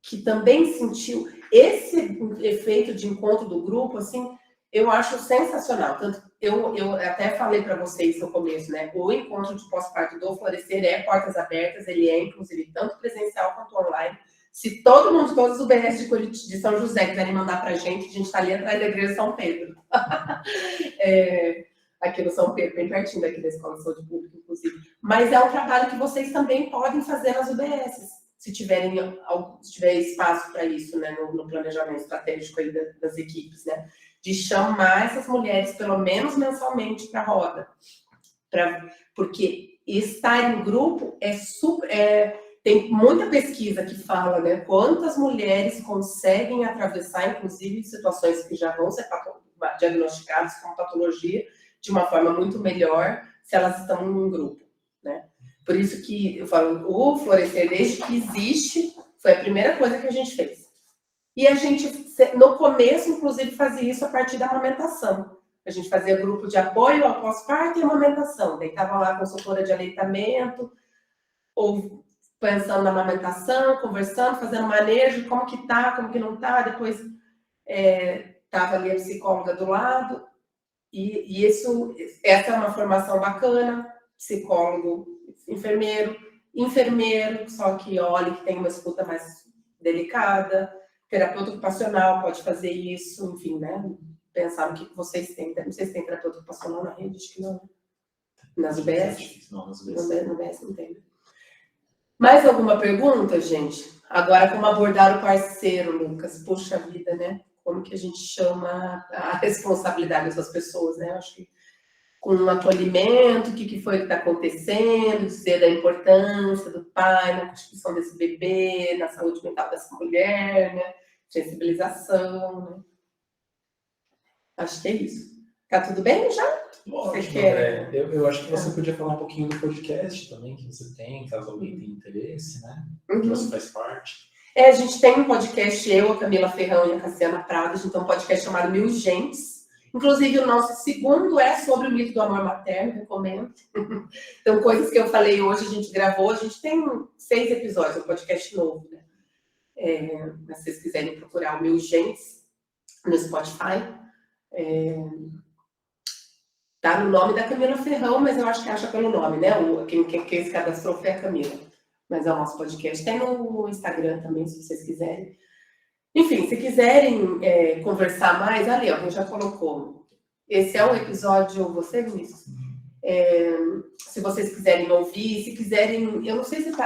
que também sentiu esse efeito de encontro do grupo, assim, eu acho sensacional. Tanto eu até falei para vocês no começo, né? O encontro de pós-parto do Florescer é portas abertas, ele é, inclusive, tanto presencial quanto online. Se todo mundo, todos os UBS de São José quiserem mandar para a gente está ali atrás da igreja de São Pedro. Aqui no São Pedro, bem pertinho daqui da Escola de Saúde Pública, inclusive. Mas é um trabalho que vocês também podem fazer nas UBSs, se tiver espaço para isso, né, no planejamento estratégico aí das equipes, né, de chamar essas mulheres, pelo menos mensalmente, para a roda. Porque estar em grupo tem tem muita pesquisa que fala, né, quantas mulheres conseguem atravessar, inclusive, situações que já vão ser diagnosticadas como patologia de uma forma muito melhor se elas estão num grupo, né? Por isso que eu falo, o Florescer, desde que existe, foi a primeira coisa que a gente fez. E a gente, no começo, inclusive, fazia isso a partir da amamentação. A gente fazia grupo de apoio ao pós-parto e amamentação. Deitava lá a consultora de aleitamento, ou pensando na amamentação, conversando, fazendo manejo, como que tá, como que não tá. Depois estava ali a psicóloga do lado. E essa é uma formação bacana. Psicólogo, enfermeiro, só que olha que tem uma escuta mais delicada. Terapeuta ocupacional pode fazer isso, enfim, né? Pensar no que vocês têm. Não sei se tem terapeuta ocupacional na rede, acho que não. Nas UBS? Não, nas No UBS. UBS não tem. Mais alguma pergunta, gente? Agora, como abordar o parceiro, Lucas? Puxa vida, né? Como que a gente chama a responsabilidade dessas pessoas, né? Acho que com um acolhimento, o que foi que está acontecendo, dizer da importância do pai na constituição desse bebê, na saúde mental dessa mulher, né? Sensibilização, né? Acho que é isso. Tá tudo bem já? Ótimo, André. Eu acho que você podia falar um pouquinho do podcast também, que você tem, caso alguém tenha interesse, né? Que você faz parte. A gente tem um podcast, eu, a Camila Ferrão e a Cassiana Prado, a gente tem um podcast chamado Mil Gentes. Inclusive, o nosso segundo é sobre o mito do amor materno, recomendo. Então, coisas que eu falei hoje, a gente gravou, a gente tem 6 episódios, é um podcast novo, né? Mas se vocês quiserem procurar o Mil Gentes no Spotify, tá no nome da Camila Ferrão, mas eu acho que acha pelo nome, né? Quem se cadastrou foi a Camila. Mas é o nosso podcast. Tem no Instagram também, se vocês quiserem. Enfim, se quiserem conversar mais, ali, ó, a gente já colocou. Esse é um episódio, você, Vinícius? Se vocês quiserem ouvir, se quiserem... Eu não sei se que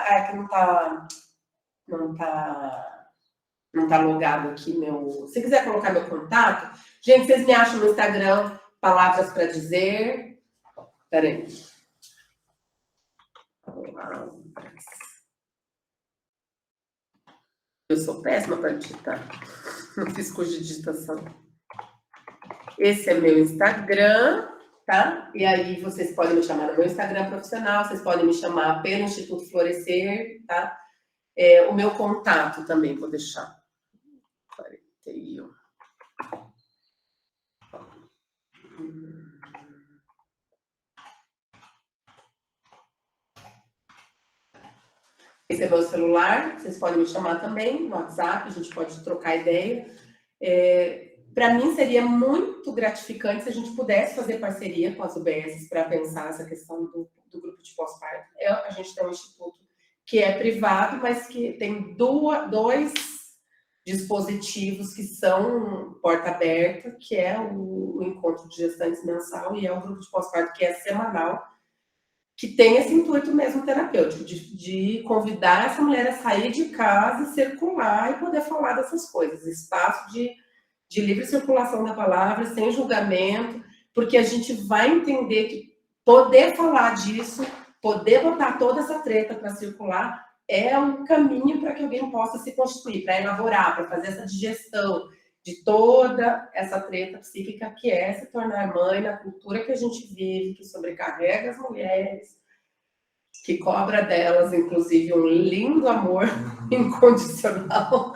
não tá logado aqui meu... Se quiser colocar meu contato, gente, vocês me acham no Instagram, Palavras para Dizer. Peraí. Eu sou péssima para digitar. Não fiz curso de digitação. Esse é meu Instagram, tá? E aí vocês podem me chamar no meu Instagram profissional, vocês podem me chamar pelo Instituto Florescer, tá? O meu contato também vou deixar. 41. Esse é meu celular, vocês podem me chamar também no WhatsApp, a gente pode trocar ideia. Para mim, seria muito gratificante se a gente pudesse fazer parceria com as UBS para pensar essa questão do grupo de pós-parto. A gente tem um instituto que é privado, mas que tem dois dispositivos que são porta aberta, que é o encontro de gestantes mensal e é o grupo de pós-parto, que é semanal, que tem esse intuito mesmo terapêutico, de convidar essa mulher a sair de casa e circular e poder falar dessas coisas. Espaço de livre circulação da palavra, sem julgamento, porque a gente vai entender que poder falar disso, poder botar toda essa treta para circular, é um caminho para que alguém possa se constituir, para elaborar, para fazer essa digestão de toda essa treta psíquica que é se tornar mãe na cultura que a gente vive, que sobrecarrega as mulheres, que cobra delas, inclusive, um lindo amor incondicional.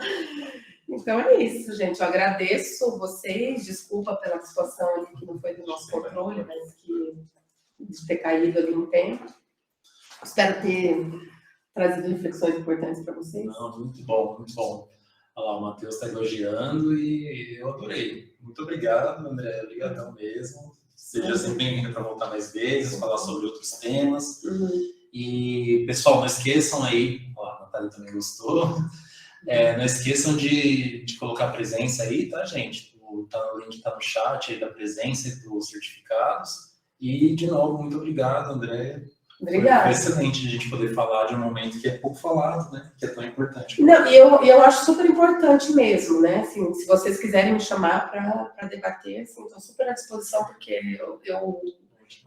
Então é isso, gente. Eu agradeço vocês, desculpa pela situação ali que não foi do nosso controle, mas de ter caído ali um tempo. Espero ter trazido reflexões importantes para vocês. Não, muito bom, muito bom. Olha lá, o Matheus está elogiando e eu adorei. Muito obrigado, André. Obrigadão mesmo. Seja sempre bem-vindo para voltar mais vezes, falar sobre outros temas. E, pessoal, não esqueçam aí, ó, a Natália também gostou, não esqueçam de colocar presença aí, tá, gente? O link tá no chat aí da presença e dos certificados. E, de novo, muito obrigado, André. Obrigada. Foi excelente a gente poder falar de um momento que é pouco falado, né? Que é tão importante. Não, eu acho super importante mesmo, né? Assim, se vocês quiserem me chamar para debater, assim, estou super à disposição, porque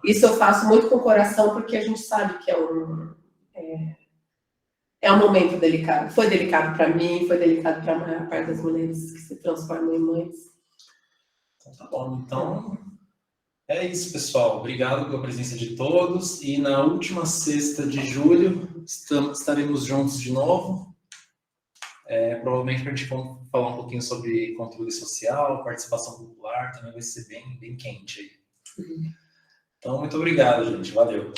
isso eu faço muito com o coração, porque a gente sabe que É um momento delicado. Foi delicado para mim, foi delicado para a maior parte das mulheres que se transformam em mães. Então, tá bom. Então, é isso, pessoal. Obrigado pela presença de todos. E na última sexta de julho, estaremos juntos de novo. Provavelmente para a gente falar um pouquinho sobre controle social, participação popular, também vai ser bem quente aí. Então, muito obrigado, gente. Valeu.